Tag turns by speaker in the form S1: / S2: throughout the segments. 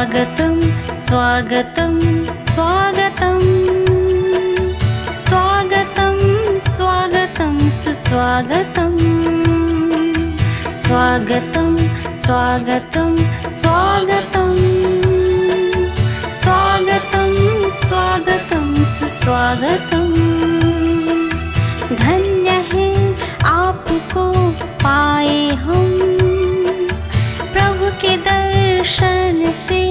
S1: स्वागतं स्वागतं स्वागतं स्वागतं स्वागतं सुस्वागतं स्वागतं स्वागतं स्वागतं स्वागतं स्वागतं सुस्वागतं धन्य है आपको पाए हम प्रभु के दर्शन से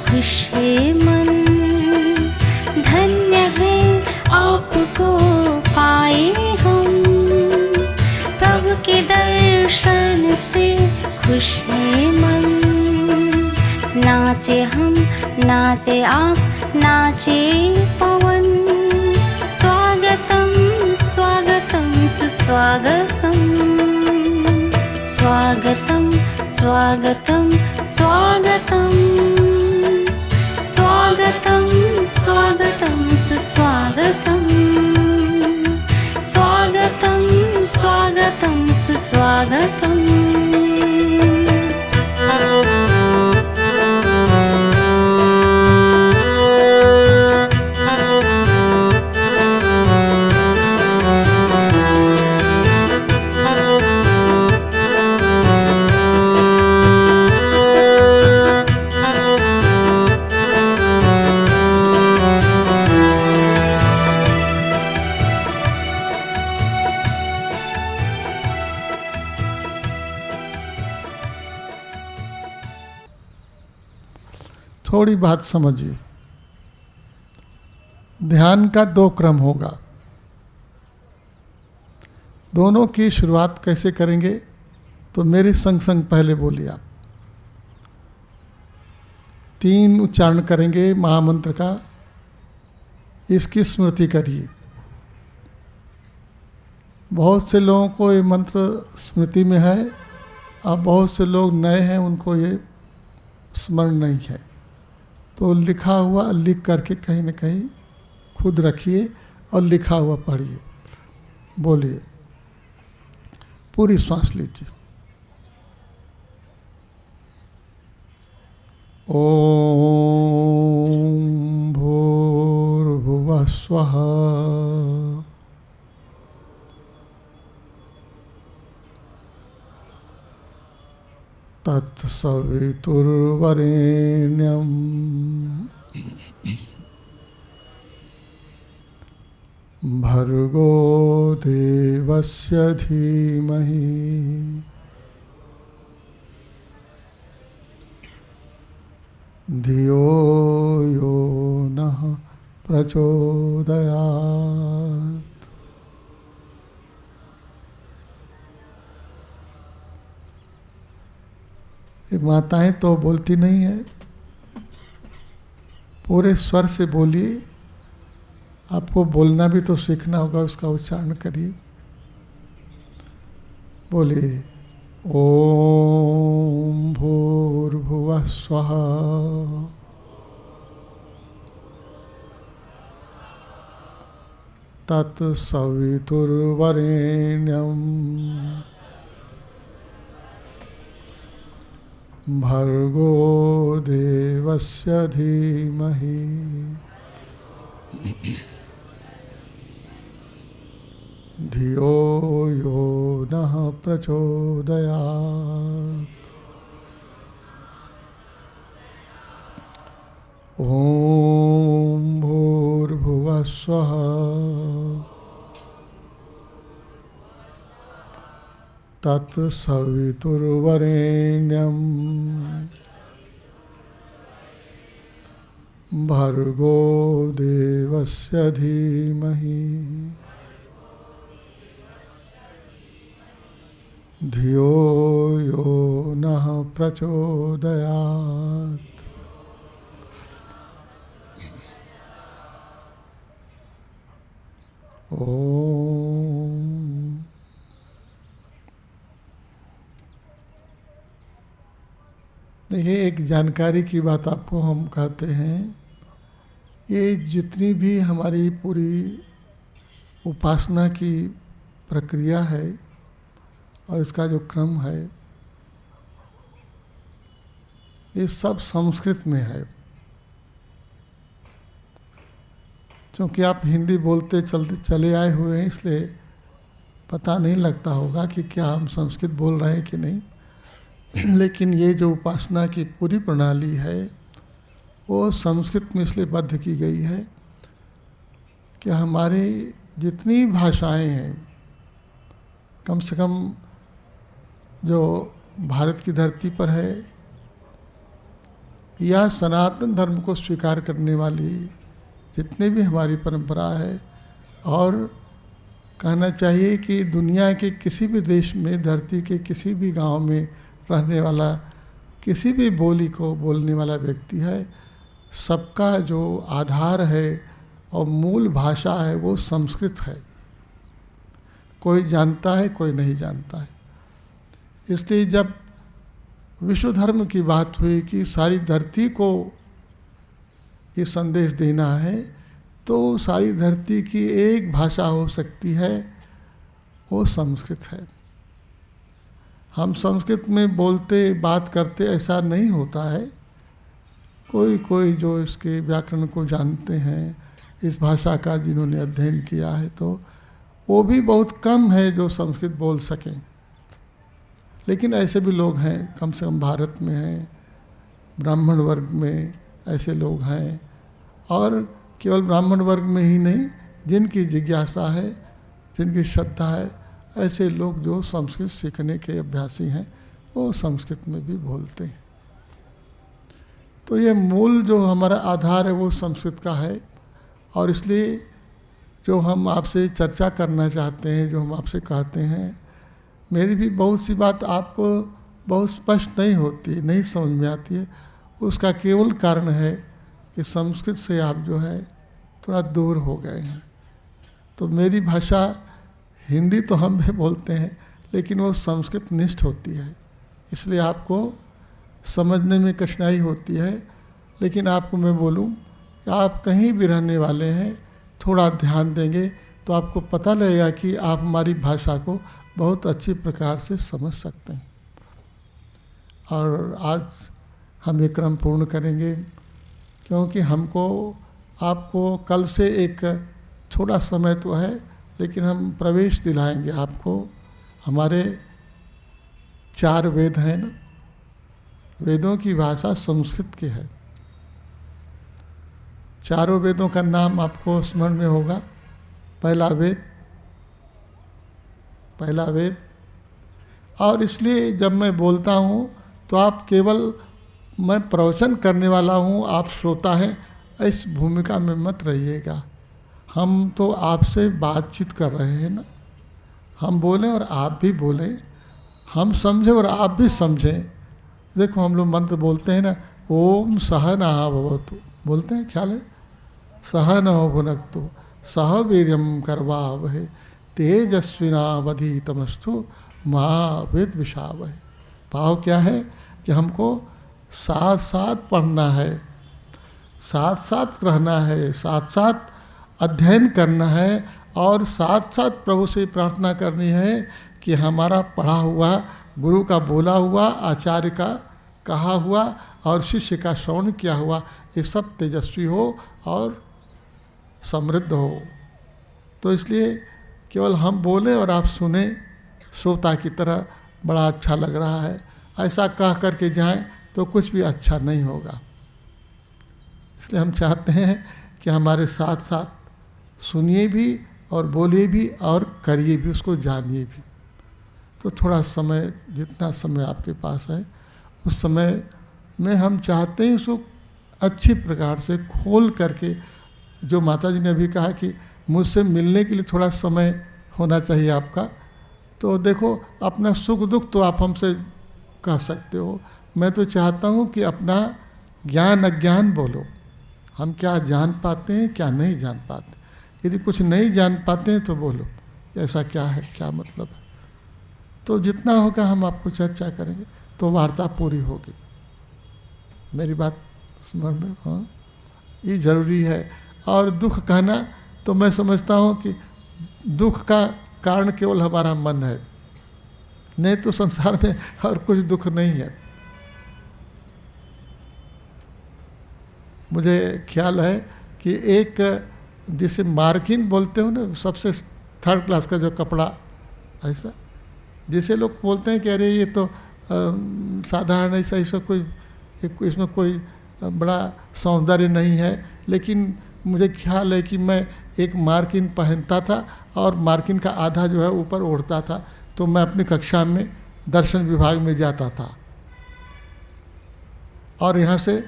S1: खुश है मन धन्य है आपको पाए हम प्रभु के दर्शन से खुश है मन नाचे हम नाचे आप नाचे पवन स्वागतं स्वागतं सुस्वागतं स्वागतं स्वागतं स्वागतं स्वागतं स्वागतं सुस्वागतं स्वागतं स्वागतं सुस्वागतं
S2: थोड़ी बात समझिए। ध्यान का दो क्रम होगा। दोनों की शुरुआत कैसे करेंगे तो मेरे संग संग पहले बोलिए आप। 3 उच्चारण करेंगे महामंत्र का, इसकी स्मृति करिए। बहुत से लोगों को ये मंत्र स्मृति में है और बहुत से लोग नए हैं, उनको ये स्मरण नहीं है। तो लिखा हुआ लिख करके कहीं न कहीं खुद रखिए और लिखा हुआ पढ़िए। बोलिए, पूरी श्वास लीजिए। ओम भूर्भुवः स्वः तत्सवितुर्वरेण्यं भर्गो देवस्य धीमहि धियो यो नः प्रचोदयात्। माताएं तो बोलती नहीं है, पूरे स्वर से बोलिए। आपको बोलना भी तो सीखना होगा, उसका उच्चारण करिए। बोलिए, ओम भूर्भुवः स्वः तत्सवितुर्वरेण्यं भर्गो देवस्य धीमहि धियो यो नः प्रचोदयात्। ओम भूर्भुवः स्वः तत्सवितुर्वरेण्यं भर्गो देवस्य धीमहि धियो यो नः प्रचोदयात्। ओम। देखिए, एक जानकारी की बात आपको हम कहते हैं, ये जितनी भी हमारी पूरी उपासना की प्रक्रिया है और इसका जो क्रम है, ये सब संस्कृत में है। क्योंकि आप हिंदी बोलते चलते चले आए हुए हैं, इसलिए पता नहीं लगता होगा कि क्या हम संस्कृत बोल रहे हैं कि नहीं। लेकिन ये जो उपासना की पूरी प्रणाली है वो संस्कृत में इसलिए बद्ध की गई है कि हमारी जितनी भाषाएं हैं, कम से कम जो भारत की धरती पर है या सनातन धर्म को स्वीकार करने वाली जितनी भी हमारी परंपरा है, और कहना चाहिए कि दुनिया के किसी भी देश में, धरती के किसी भी गांव में रहने वाला किसी भी बोली को बोलने वाला व्यक्ति है, सबका जो आधार है और मूल भाषा है वो संस्कृत है। कोई जानता है, कोई नहीं जानता है। इसलिए जब विश्व धर्म की बात हुई कि सारी धरती को ये संदेश देना है, तो सारी धरती की एक भाषा हो सकती है, वो संस्कृत है। हम संस्कृत में बोलते बात करते ऐसा नहीं होता है। कोई कोई जो इसके व्याकरण को जानते हैं, इस भाषा का जिन्होंने अध्ययन किया है, तो वो भी बहुत कम है जो संस्कृत बोल सकें। लेकिन ऐसे भी लोग हैं, कम से कम भारत में हैं, ब्राह्मण वर्ग में ऐसे लोग हैं, और केवल ब्राह्मण वर्ग में ही नहीं, जिनकी जिज्ञासा है, जिनकी श्रद्धा है, ऐसे लोग जो संस्कृत सीखने के अभ्यासी हैं, वो संस्कृत में भी बोलते हैं। तो ये मूल जो हमारा आधार है वो संस्कृत का है। और इसलिए जो हम आपसे चर्चा करना चाहते हैं, जो हम आपसे कहते हैं, मेरी भी बहुत सी बात आपको बहुत स्पष्ट नहीं होती, नहीं समझ में आती है। उसका केवल कारण है कि संस्कृत से आप जो है थोड़ा दूर हो गए हैं। तो मेरी भाषा हिंदी तो हम भी बोलते हैं, लेकिन वो संस्कृत निष्ठ होती है, इसलिए आपको समझने में कठिनाई होती है। लेकिन आपको मैं बोलूं कि आप कहीं भी रहने वाले हैं, थोड़ा ध्यान देंगे तो आपको पता लगेगा कि आप हमारी भाषा को बहुत अच्छी प्रकार से समझ सकते हैं। और आज हम ये क्रम पूर्ण करेंगे, क्योंकि हमको आपको कल से एक थोड़ा समय तो है, लेकिन हम प्रवेश दिलाएंगे आपको। हमारे 4 वेद हैं ना, वेदों की भाषा संस्कृत की है। चारों वेदों का नाम आपको स्मरण में होगा। पहला वेद। और इसलिए जब मैं बोलता हूँ तो आप केवल, मैं प्रवचन करने वाला हूँ, आप श्रोता हैं, इस भूमिका में मत रहिएगा। हम तो आपसे बातचीत कर रहे हैं ना, हम बोलें और आप भी बोलें, हम समझें और आप भी समझें। देखो हम लोग मंत्र बोलते हैं ना, ओम सहना भवतु, बोलते हैं, ख्याल है, सहनौ भुनक्तु सह वीर्यं करवावहै तेजस्विनावधीतमस्तु मा विद्विषावहै। भाव क्या है कि हमको साथ साथ पढ़ना है, साथ साथ रहना है, साथ साथ अध्ययन करना है, और साथ साथ प्रभु से प्रार्थना करनी है कि हमारा पढ़ा हुआ, गुरु का बोला हुआ, आचार्य का कहा हुआ और शिष्य का श्रवण किया हुआ, ये सब तेजस्वी हो और समृद्ध हो। तो इसलिए केवल हम बोलें और आप सुने, श्रोता की तरह, बड़ा अच्छा लग रहा है, ऐसा कह करके जाएं तो कुछ भी अच्छा नहीं होगा। इसलिए हम चाहते हैं कि हमारे साथ साथ सुनिए भी और बोलिए भी और करिए भी, उसको जानिए भी। तो थोड़ा समय, जितना समय आपके पास है, उस समय में हम चाहते हैं उसको अच्छी प्रकार से खोल करके, जो माता जी ने अभी कहा कि मुझसे मिलने के लिए थोड़ा समय होना चाहिए आपका, तो देखो अपना सुख दुख तो आप हमसे कह सकते हो, मैं तो चाहता हूँ कि अपना ज्ञान अज्ञान बोलो, हम क्या जान पाते हैं, क्या नहीं जान पाते। यदि कुछ नहीं जान पाते हैं तो बोलो, ऐसा क्या है, क्या मतलब है। तो जितना होगा हम आपको चर्चा करेंगे, तो वार्ता पूरी होगी। मेरी बात समझ में? हाँ, ये जरूरी है। और दुख कहना, तो मैं समझता हूँ कि दुख का कारण केवल हमारा मन है, नहीं तो संसार में और कुछ दुख नहीं है। मुझे ख्याल है कि एक जिसे मार्किन बोलते हो ना, सबसे थर्ड क्लास का जो कपड़ा, ऐसा जिसे लोग बोलते हैं कि अरे ये तो साधारण ऐसा ऐसा कोई इसमें कोई बड़ा सौंदर्य नहीं है, लेकिन मुझे ख्याल है कि मैं एक मार्किन पहनता था और मार्किन का आधा जो है ऊपर ओढ़ता था, तो मैं अपनी कक्षा में दर्शन विभाग में जाता था। और यहाँ से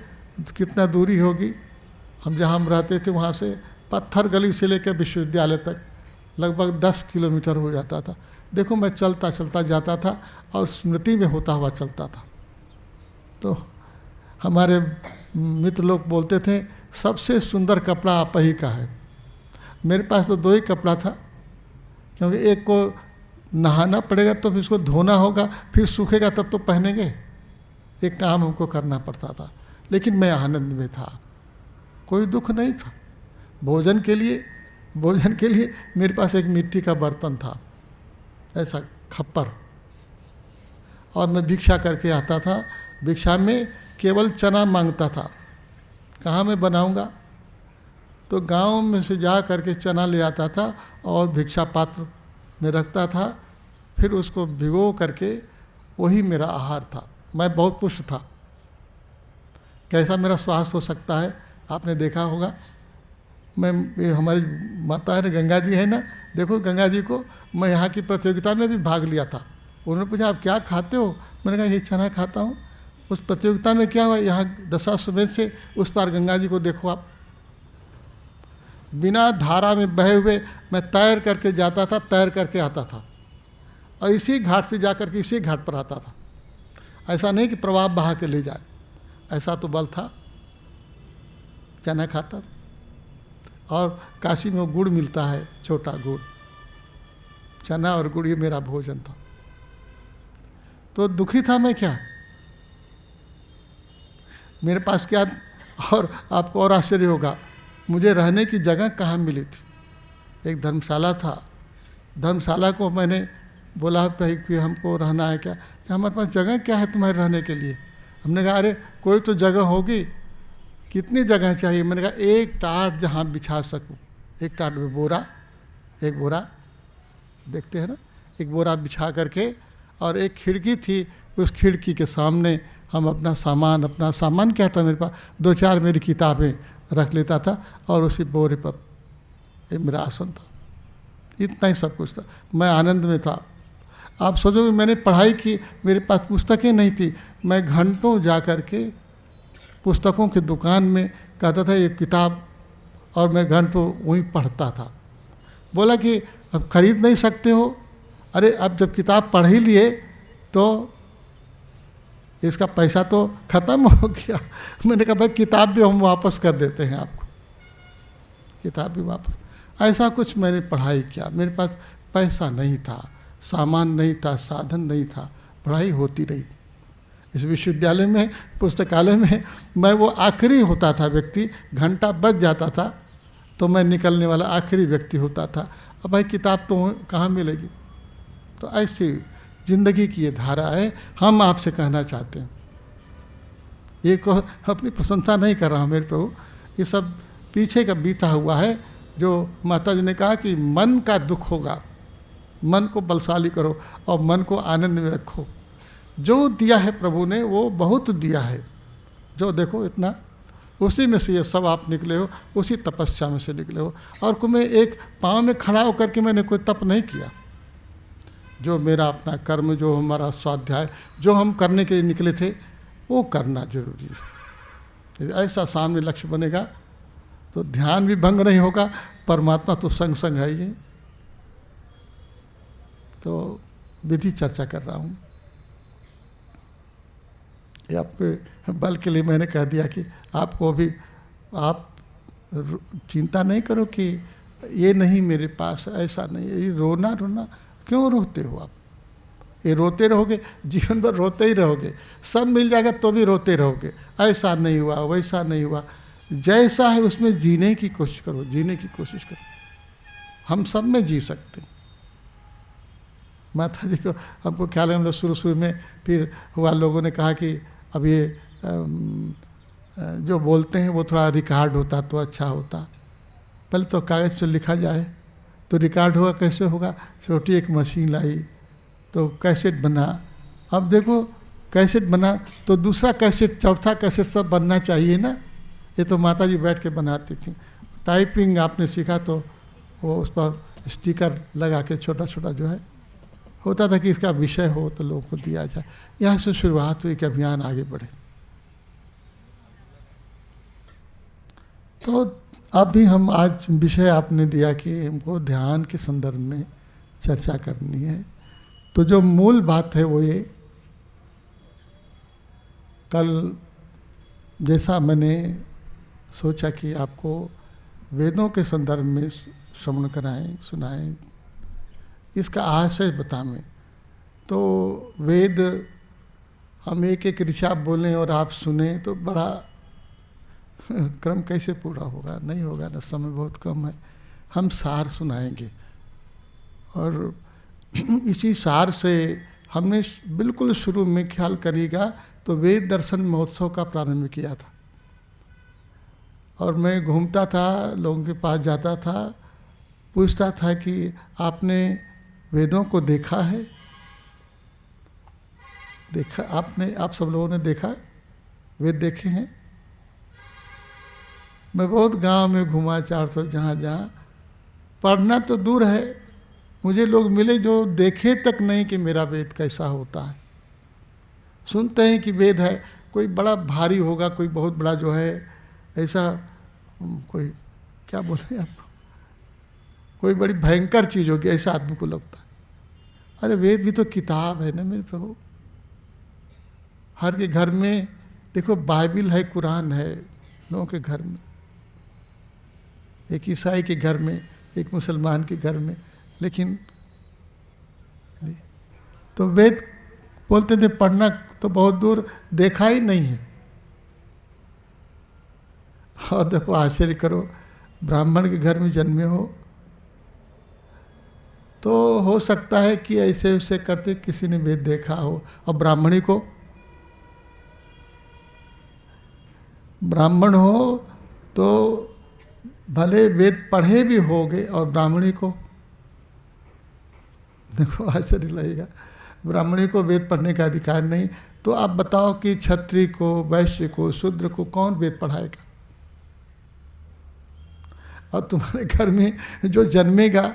S2: कितना दूरी होगी, हम जहाँ हम रहते थे वहाँ से पत्थर गली से लेकर विश्वविद्यालय तक लगभग 10 किलोमीटर हो जाता था। देखो मैं चलता चलता जाता था और स्मृति में होता हुआ चलता था। तो हमारे मित्र लोग बोलते थे सबसे सुंदर कपड़ा आप ही का है। मेरे पास तो 2 ही कपड़ा था, क्योंकि एक को नहाना पड़ेगा तो फिर उसको धोना होगा, फिर सूखेगा तब तो पहनेंगे, एक काम हमको करना पड़ता था। लेकिन मैं आनंद में था, कोई दुख नहीं था। भोजन के लिए मेरे पास एक मिट्टी का बर्तन था, ऐसा खप्पर, और मैं भिक्षा करके आता था। भिक्षा में केवल चना मांगता था, कहाँ मैं बनाऊंगा, तो गांव में से जा करके चना ले आता था और भिक्षा पात्र में रखता था, फिर उसको भिगो करके वही मेरा आहार था। मैं बहुत पुष्ट था। कैसा मेरा स्वास्थ्य हो सकता है आपने देखा होगा। ये हमारी माता है ना, गंगा जी है ना, देखो गंगा जी को मैं यहाँ की प्रतियोगिता में भी भाग लिया था। उन्होंने पूछा आप क्या खाते हो, मैंने कहा ये चना खाता हूँ। उस प्रतियोगिता में क्या हुआ, यहाँ दशाश्वमेध से उस पार गंगा जी को देखो आप, बिना धारा में बहे हुए मैं तैर करके जाता था, तैर करके आता था, और इसी घाट से जा करके इसी घाट पर आता था। ऐसा नहीं कि प्रवाह बहा के ले जाए, ऐसा तो बल था। चना खाता था, और काशी में गुड़ मिलता है, छोटा गुड़, चना और गुड़, ये मेरा भोजन था। तो दुखी था मैं क्या, मेरे पास क्या। और आपको और आश्चर्य होगा, मुझे रहने की जगह कहाँ मिली थी। एक धर्मशाला था, धर्मशाला को मैंने बोला कि हमको रहना है क्या, कि हमारे पास जगह क्या है तुम्हारे रहने के लिए। हमने कहा अरे कोई तो जगह होगी, कितनी जगह चाहिए। मैंने कहा एक टाट जहाँ बिछा सकूँ, एक टाट में बोरा, एक बोरा देखते हैं ना, एक बोरा बिछा करके, और एक खिड़की थी, उस खिड़की के सामने हम अपना सामान क्या था मेरे पास, 2-4 मेरी किताबें रख लेता था, और उसी बोरे पर ये मेरा आसन था। इतना ही सब कुछ था, मैं आनंद में था। आप सोचो मैंने पढ़ाई की, मेरे पास पुस्तकें नहीं थी, मैं घंटों जा कर के पुस्तकों की दुकान में कहता था ये किताब, और मैं घंटों वहीं पढ़ता था। बोला कि अब खरीद नहीं सकते हो, अरे अब जब किताब पढ़ ही लिए तो इसका पैसा तो ख़त्म हो गया। मैंने कहा भाई किताब भी हम वापस कर देते हैं आपको, किताब भी वापस। ऐसा कुछ मैंने पढ़ाई किया, मेरे पास पैसा नहीं था, सामान नहीं था, साधन नहीं था, पढ़ाई होती रही। इस विश्वविद्यालय में, पुस्तकालय में मैं वो आखिरी होता था व्यक्ति, घंटा बज जाता था तो मैं निकलने वाला आखिरी व्यक्ति होता था। अब भाई किताब तो कहाँ मिलेगी। तो ऐसी ज़िंदगी की ये धारा है। हम आपसे कहना चाहते हैं, ये को अपनी प्रशंसा नहीं कर रहा हूँ मेरे प्रभु, ये सब पीछे का बीता हुआ है। जो माता जी ने कहा कि मन का दुख होगा, मन को बलशाली करो और मन को आनंद में रखो। जो दिया है प्रभु ने वो बहुत दिया है, जो देखो इतना, उसी में से ये सब आप निकले हो, उसी तपस्या में से निकले हो। और को मैं एक पाँव में खड़ा होकर के मैंने कोई तप नहीं किया। जो मेरा अपना कर्म, जो हमारा स्वाध्याय, जो हम करने के लिए निकले थे, वो करना जरूरी है। ऐसा सामने लक्ष्य बनेगा तो ध्यान भी भंग नहीं होगा, परमात्मा तो संग संग है ही। तो विधि चर्चा कर रहा हूँ, ये आपके बल के लिए मैंने कह दिया कि आपको भी, आप चिंता नहीं करो कि ये नहीं मेरे पास, ऐसा नहीं। ये रोना क्यों रोते हो आप, ये रोते रहोगे जीवन भर, रोते ही रहोगे। सब मिल जाएगा तो भी रोते रहोगे, ऐसा नहीं हुआ, वैसा नहीं हुआ। जैसा है उसमें जीने की कोशिश करो, जीने की कोशिश करो। हम सब में जी सकते हैं। माता जी को हमको ख्याल है, हम लोग शुरू में फिर हुआ, लोगों ने कहा कि अब ये जो बोलते हैं वो थोड़ा रिकॉर्ड होता तो अच्छा होता। पहले तो कागज़ पर लिखा जाए तो रिकॉर्ड होगा, कैसे होगा? छोटी एक मशीन लाई तो कैसेट बना। अब देखो कैसेट बना तो दूसरा कैसेट, चौथा कैसेट सब बनना चाहिए ना। ये तो माता जी बैठ के बनाती थी। टाइपिंग आपने सीखा तो वो उस पर स्टिकर लगा के छोटा छोटा जो है होता था कि इसका विषय हो तो लोगों को दिया जाए। यहाँ से शुरुआत हुई कि अभियान आगे बढ़े। तो अब भी हम आज विषय आपने दिया कि हमको ध्यान के संदर्भ में चर्चा करनी है। तो जो मूल बात है वो ये, कल जैसा मैंने सोचा कि आपको वेदों के संदर्भ में श्रवण कराएं, सुनाएं, इसका आशय बताएं। तो वेद हम एक एक ऋचा बोलें और आप सुने तो बड़ा क्रम कैसे पूरा होगा? नहीं होगा ना, समय बहुत कम है। हम सार सुनाएंगे और इसी सार से हमने बिल्कुल शुरू में ख्याल करिएगा तो वेद दर्शन महोत्सव का प्रारंभ किया था। और मैं घूमता था, लोगों के पास जाता था, पूछता था कि आपने वेदों को देखा है? देखा आपने? आप सब लोगों ने देखा? वेद देखे हैं? मैं बहुत गांव में घूमा, 400 जहाँ जहाँ। पढ़ना तो दूर है, मुझे लोग मिले जो देखे तक नहीं कि मेरा वेद कैसा होता है। सुनते हैं कि वेद है, कोई बड़ा भारी होगा, कोई बहुत बड़ा जो है ऐसा, कोई क्या बोले आप, कोई बड़ी भयंकर चीज़ होगी ऐसा आदमी को लगता है। अरे वेद भी तो किताब है ना मेरे प्रभु। हर के घर में देखो बाइबिल है, कुरान है लोगों के घर में, एक ईसाई के घर में, एक मुसलमान के घर में, लेकिन तो वेद बोलते थे पढ़ना तो बहुत दूर, देखा ही नहीं है। और देखो आश्चर्य करो, ब्राह्मण के घर में जन्मे हो तो हो सकता है कि ऐसे वैसे करते किसी ने वेद देखा हो। और ब्राह्मणी को, ब्राह्मण हो तो भले वेद पढ़े भी होगे, और ब्राह्मणी को देखो आश्चर्य लगेगा, ब्राह्मणी को वेद पढ़ने का अधिकार नहीं। तो आप बताओ कि क्षत्रिय को, वैश्य को, शूद्र को कौन वेद पढ़ाएगा? और तुम्हारे घर में जो जन्मेगा,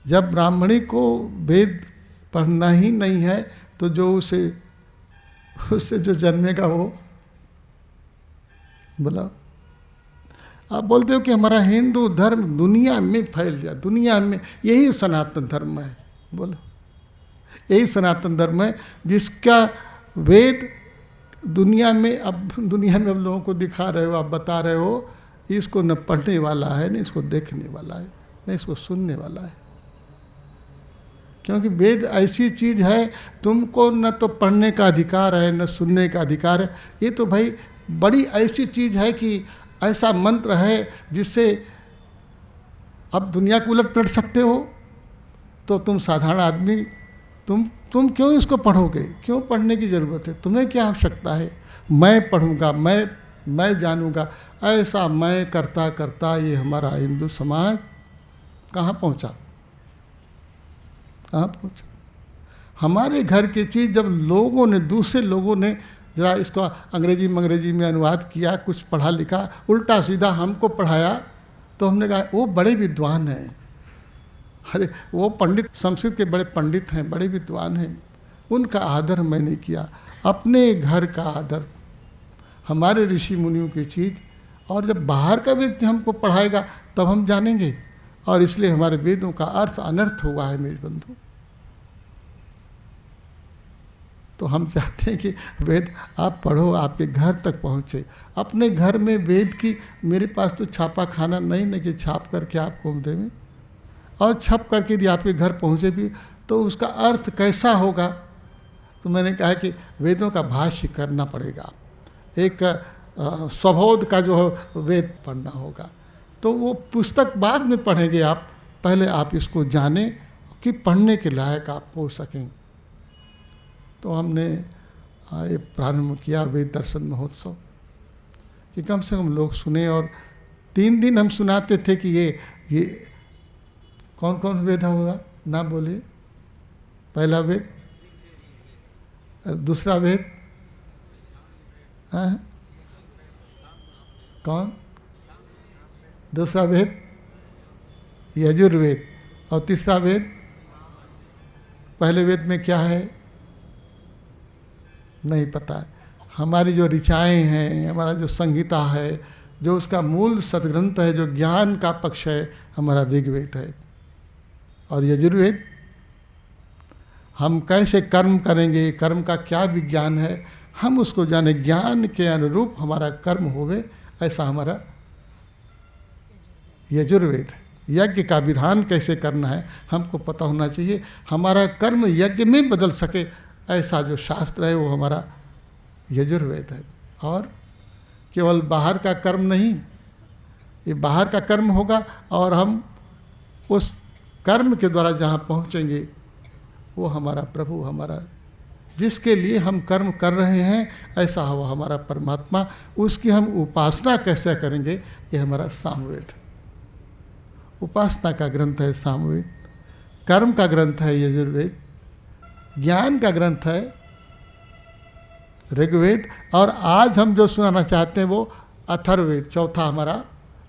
S2: जब ब्राह्मणी को वेद पढ़ना ही नहीं है तो जो उससे जो जन्मेगा वो, बोला आप बोलते हो कि हमारा हिंदू धर्म दुनिया में फैल जाए, दुनिया में यही सनातन धर्म है। बोलो यही सनातन धर्म है जिसका वेद दुनिया में अब लोगों को दिखा रहे हो, आप बता रहे हो इसको न पढ़ने वाला है, न इसको देखने वाला है, न इसको सुनने वाला है। क्योंकि वेद ऐसी चीज़ है, तुमको न तो पढ़ने का अधिकार है न सुनने का अधिकार है। ये तो भाई बड़ी ऐसी चीज़ है कि ऐसा मंत्र है जिससे अब दुनिया को उलट पलट सकते हो। तो तुम साधारण आदमी, तुम क्यों इसको पढ़ोगे? क्यों पढ़ने की ज़रूरत है? तुम्हें क्या आवश्यकता है? मैं पढ़ूँगा, मैं जानूँगा, ऐसा मैं करता करता ये हमारा हिंदू समाज कहाँ पहुँचा? कहाँ पहुँचा? हमारे घर की चीज़ जब लोगों ने, दूसरे लोगों ने जरा इसको अंग्रेजी में अनुवाद किया, कुछ पढ़ा लिखा, उल्टा सीधा हमको पढ़ाया, तो हमने कहा वो बड़े विद्वान हैं। अरे वो पंडित, संस्कृत के बड़े पंडित हैं, बड़े विद्वान हैं, उनका आदर मैं नहीं किया। अपने घर का आदर, हमारे ऋषि मुनियों की चीज़, और जब बाहर का व्यक्ति हमको पढ़ाएगा तब हम जानेंगे। और इसलिए हमारे वेदों का अर्थ अनर्थ हुआ है मेरे बंधु। तो हम चाहते हैं कि वेद आप पढ़ो, आपके घर तक पहुँचे। अपने घर में वेद की, मेरे पास तो छापा खाना नहीं न कि छाप करके आपको दें, और छप करके यदि आपके घर पहुँचे भी तो उसका अर्थ कैसा होगा? तो मैंने कहा कि वेदों का भाष्य करना पड़ेगा, एक स्वबोध का जो वेद पढ़ना होगा। तो वो पुस्तक बाद में पढ़ेंगे आप, पहले आप इसको जानें कि पढ़ने के लायक आप हो सकें। तो हमने ये प्रारंभ किया वेद दर्शन महोत्सव। कि कम से कम लोग सुने। और 3 दिन हम सुनाते थे कि ये कौन कौन वेद होगा, ना बोलिए। पहला वेद, दूसरा वेद, हाँ कौन, दूसरा वेद यजुर्वेद, और तीसरा वेद, पहले वेद में क्या है नहीं पता है। हमारी जो ऋचाएँ हैं, हमारा जो संहिता है, जो उसका मूल सदग्रंथ है, जो ज्ञान का पक्ष है, हमारा ऋग्वेद है। और यजुर्वेद हम कैसे कर्म करेंगे, कर्म का क्या विज्ञान है, हम उसको जाने, ज्ञान के अनुरूप हमारा कर्म होवे, ऐसा हमारा यजुर्वेद है। यज्ञ का विधान कैसे करना है हमको पता होना चाहिए, हमारा कर्म यज्ञ में बदल सके, ऐसा जो शास्त्र है वो हमारा यजुर्वेद है। और केवल बाहर का कर्म नहीं, ये बाहर का कर्म होगा और हम उस कर्म के द्वारा जहाँ पहुँचेंगे वो हमारा प्रभु, हमारा जिसके लिए हम कर्म कर रहे हैं, ऐसा हो हमारा परमात्मा, उसकी हम उपासना कैसे करेंगे, ये हमारा सामवेद है। उपासना का ग्रंथ है सामवेद, कर्म का ग्रंथ है यजुर्वेद, ज्ञान का ग्रंथ है ऋग्वेद, और आज हम जो सुनाना चाहते हैं वो अथर्ववेद, चौथा हमारा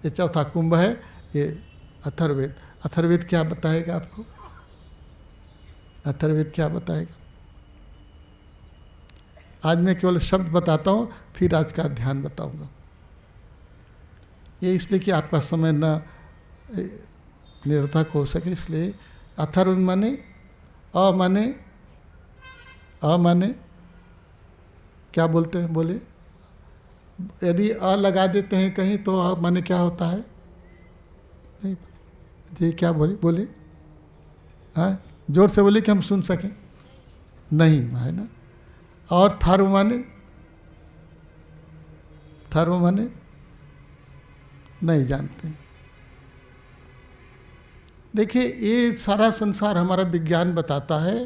S2: ये चौथा कुंभ है, ये अथर्ववेद। अथर्ववेद क्या बताएगा आपको, अथर्ववेद क्या बताएगा? आज मैं केवल शब्द बताता हूँ, फिर आज का ध्यान बताऊंगा। ये इसलिए कि आपका समय न निरर्थक हो सके, इसलिए अथर्व माने अ माने क्या बोलते हैं, बोले? यदि अ लगा देते हैं कहीं तो अ माने क्या होता है? नहीं जी, क्या बोले? हाँ, जोर से बोले कि हम सुन सकें। नहीं है ना। और थर्व माने नहीं जानते। देखिए, ये सारा संसार, हमारा विज्ञान बताता है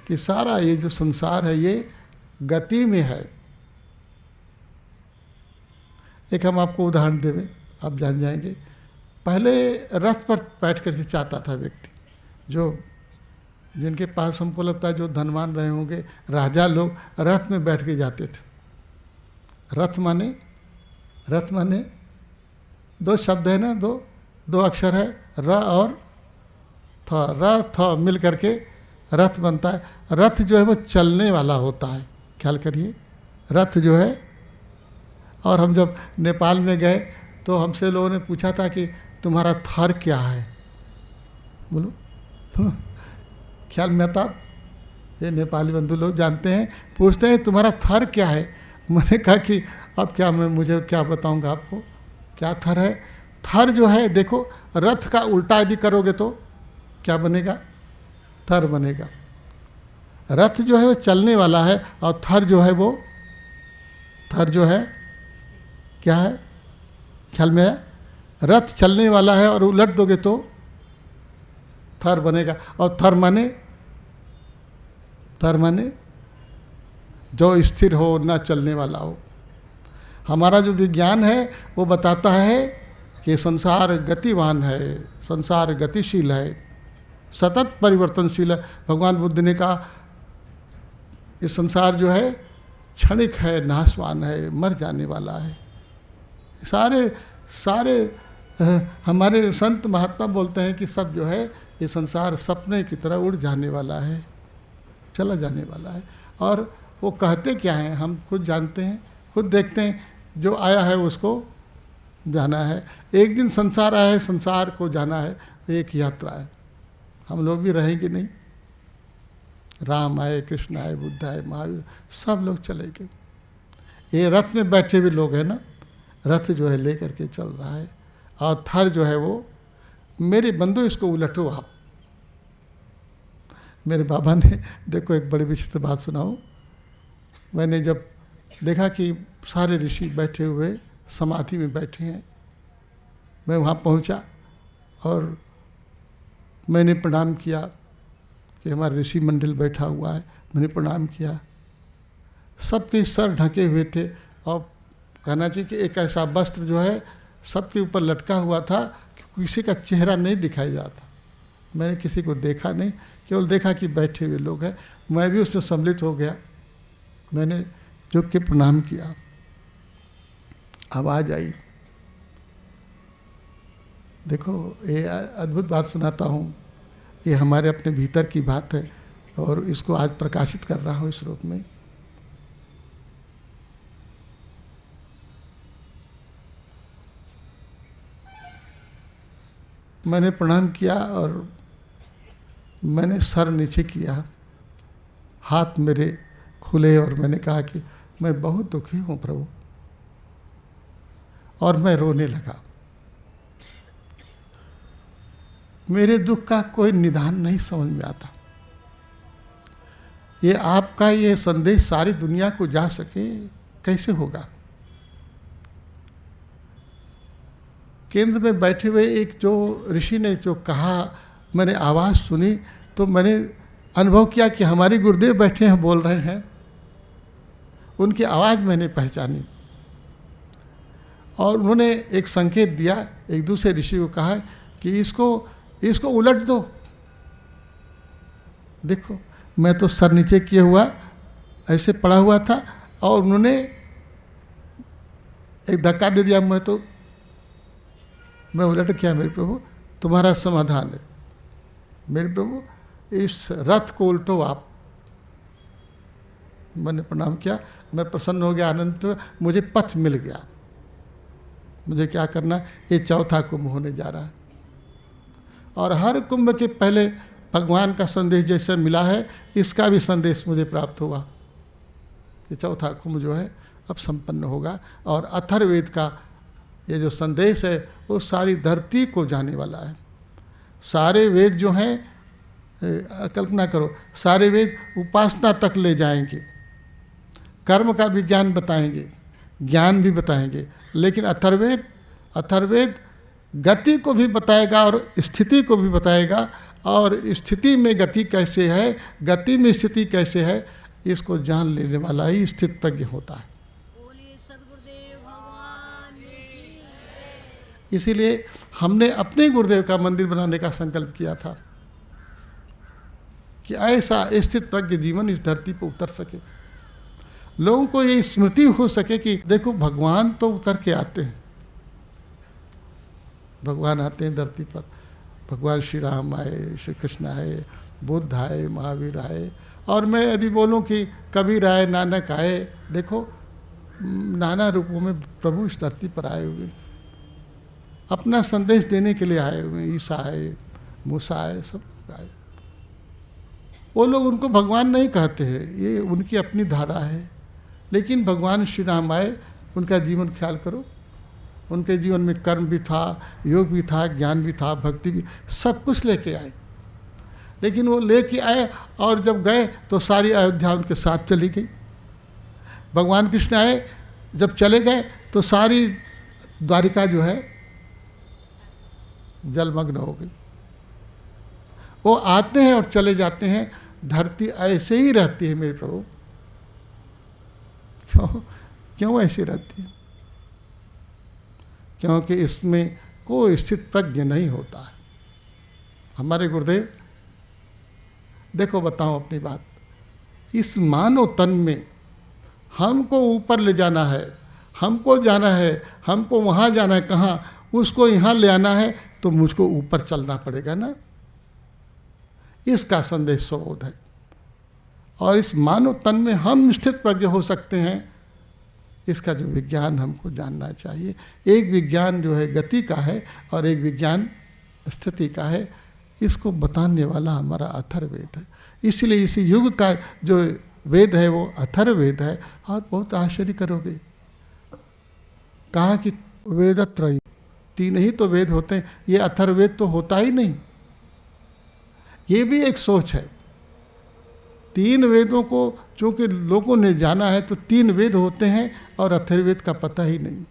S2: कि सारा ये जो संसार है ये गति में है। एक हम आपको उदाहरण देवें, आप जान जाएंगे। पहले रथ पर बैठ करके चाहता था व्यक्ति, जो जिनके पास हमको लगता है जो धनवान रहे होंगे, राजा लोग रथ में बैठ के जाते थे। रथ माने दो शब्द है ना, दो अक्षर है, र और थ, र थ मिल करके रथ बनता है। रथ जो है वो चलने वाला होता है, ख्याल करिए, रथ जो है। और हम जब नेपाल में गए तो हमसे लोगों ने पूछा था कि तुम्हारा थर क्या है, बोलो ख्याल में आता, ये नेपाली बंधु लोग जानते हैं, पूछते हैं तुम्हारा थर क्या है। मैंने कहा कि अब क्या मैं मुझे क्या बताऊंगा आपको, क्या थर है? थर जो है, देखो रथ का उल्टा यदि करोगे तो क्या बनेगा? थर बनेगा। रथ जो है वो चलने वाला है, और थर जो है क्या है, ख्याल में है? रथ चलने वाला है और उलट दोगे तो थर बनेगा। और थर माने जो स्थिर हो, ना चलने वाला हो। हमारा जो विज्ञान है वो बताता है कि संसार गतिवान है, संसार गतिशील है, सतत परिवर्तनशील है। भगवान बुद्ध ने कहा ये संसार जो है क्षणिक है, नाशवान है, मर जाने वाला है। सारे हमारे संत महात्मा बोलते हैं कि सब जो है ये संसार सपने की तरह उड़ जाने वाला है, चला जाने वाला है। और वो कहते क्या हैं हम खुद जानते हैं, खुद देखते हैं, जो आया है उसको जाना है। एक दिन संसार आया है, संसार को जाना है, एक यात्रा है। हम लोग भी रहेंगे नहीं, राम आए, कृष्ण आए, बुद्ध आए, महावीर, सब लोग चले गए। ये रथ में बैठे हुए लोग हैं ना, रथ जो है लेकर के चल रहा है, और थर जो है वो, मेरे बंधु इसको उलटो आप। मेरे बाबा ने, देखो एक बड़ी विचित्र बात सुनाऊं। मैंने जब देखा कि सारे ऋषि बैठे हुए समाधि में बैठे हैं, मैं वहाँ पहुँचा और मैंने प्रणाम किया कि हमारा ऋषि मंडल बैठा हुआ है। मैंने प्रणाम किया, सबके सर ढके हुए थे और कहना चाहिए कि एक ऐसा वस्त्र जो है सबके ऊपर लटका हुआ था कि किसी का चेहरा नहीं दिखाई जाता। मैंने किसी को देखा नहीं, केवल देखा कि बैठे हुए लोग हैं। मैं भी उसमें सम्मिलित हो गया, मैंने झुक के प्रणाम किया। आवाज़ आई। देखो ये अद्भुत बात सुनाता हूँ, ये हमारे अपने भीतर की बात है और इसको आज प्रकाशित कर रहा हूँ इस रूप में। मैंने प्रणाम किया और मैंने सर नीचे किया, हाथ मेरे खुले और मैंने कहा कि मैं बहुत दुखी हूँ प्रभु, और मैं रोने लगा। मेरे दुख का कोई निदान नहीं समझ में आता। ये आपका ये संदेश सारी दुनिया को जा सके कैसे होगा? केंद्र में बैठे हुए एक जो ऋषि ने जो कहा, मैंने आवाज़ सुनी तो मैंने अनुभव किया कि हमारे गुरुदेव बैठे हैं, बोल रहे हैं। उनकी आवाज़ मैंने पहचानी और उन्होंने एक संकेत दिया, एक दूसरे ऋषि को कहा कि इसको उलट दो। देखो मैं तो सर नीचे किए हुआ ऐसे पड़ा हुआ था और उन्होंने एक धक्का दे दिया। मैं उलट किया, मेरे प्रभु तुम्हारा समाधान है। मेरे प्रभु इस रथ को उल्टो आप। मैंने प्रणाम किया, मैं प्रसन्न हो गया, आनंद हुआ, मुझे पथ मिल गया। मुझे क्या करना, ये चौथा कुंभ होने जा रहा है और हर कुंभ के पहले भगवान का संदेश जैसे मिला है, इसका भी संदेश मुझे प्राप्त हुआ कि चौथा कुंभ जो है अब संपन्न होगा और अथर्ववेद का ये जो संदेश है वो सारी धरती को जाने वाला है। सारे वेद जो हैं, कल्पना करो, सारे वेद उपासना तक ले जाएंगे, कर्म का भी ज्ञान बताएंगे, ज्ञान भी बताएंगे, लेकिन अथर्ववेद गति को भी बताएगा और स्थिति को भी बताएगा, और स्थिति में गति कैसे है, गति में स्थिति कैसे है, इसको जान लेने वाला ही स्थित प्रज्ञ होता है। इसीलिए हमने अपने गुरुदेव का मंदिर बनाने का संकल्प किया था कि ऐसा स्थित प्रज्ञ जीवन इस धरती पर उतर सके, लोगों को ये स्मृति हो सके कि देखो भगवान तो उतर के आते हैं, भगवान आते हैं धरती पर। भगवान श्री राम आए, श्री कृष्ण आए, बुद्ध आए, महावीर आए, और मैं यदि बोलूं कि कबीर आए, नानक आए, देखो नाना रूपों में प्रभु इस धरती पर आए हुए, अपना संदेश देने के लिए आए हुए। ईसा आए, मूसा आए, सब लोग आए। वो लोग उनको भगवान नहीं कहते हैं, ये उनकी अपनी धारा है, लेकिन भगवान श्री राम आए, उनका जीवन ख्याल करो, उनके जीवन में कर्म भी था, योग भी था, ज्ञान भी था, भक्ति भी, सब कुछ लेके आए। लेकिन वो लेके आए और जब गए तो सारी अयोध्या उनके साथ चली गई। भगवान कृष्ण आए, जब चले गए तो सारी द्वारिका जो है जलमग्न हो गई। वो आते हैं और चले जाते हैं, धरती ऐसे ही रहती है मेरे प्रभु। क्यों ऐसी रहती है? क्योंकि इसमें कोई स्थित प्रज्ञ नहीं होता है। हमारे गुरुदेव, देखो बताओ अपनी बात, इस मानव तन में हमको ऊपर ले जाना है, हमको जाना है, हमको वहाँ जाना है, कहाँ, उसको यहाँ ले आना है, तो मुझको ऊपर चलना पड़ेगा ना। इसका संदेश स्वबोध है, और इस मानव तन में हम स्थित प्रज्ञ हो सकते हैं, इसका जो विज्ञान हमको जानना चाहिए। एक विज्ञान जो है गति का है और एक विज्ञान स्थिति का है, इसको बताने वाला हमारा अथर्ववेद है। इसलिए इसी युग का जो वेद है वो अथर्ववेद है। और बहुत आश्चर्य करोगे, कहा कि वेदत्रयी, तीन ही तो वेद होते हैं, ये अथर्ववेद तो होता ही नहीं। ये भी एक सोच है। तीन वेदों को चूँकि लोगों ने जाना है तो तीन वेद होते हैं और अथर्ववेद का पता ही नहीं।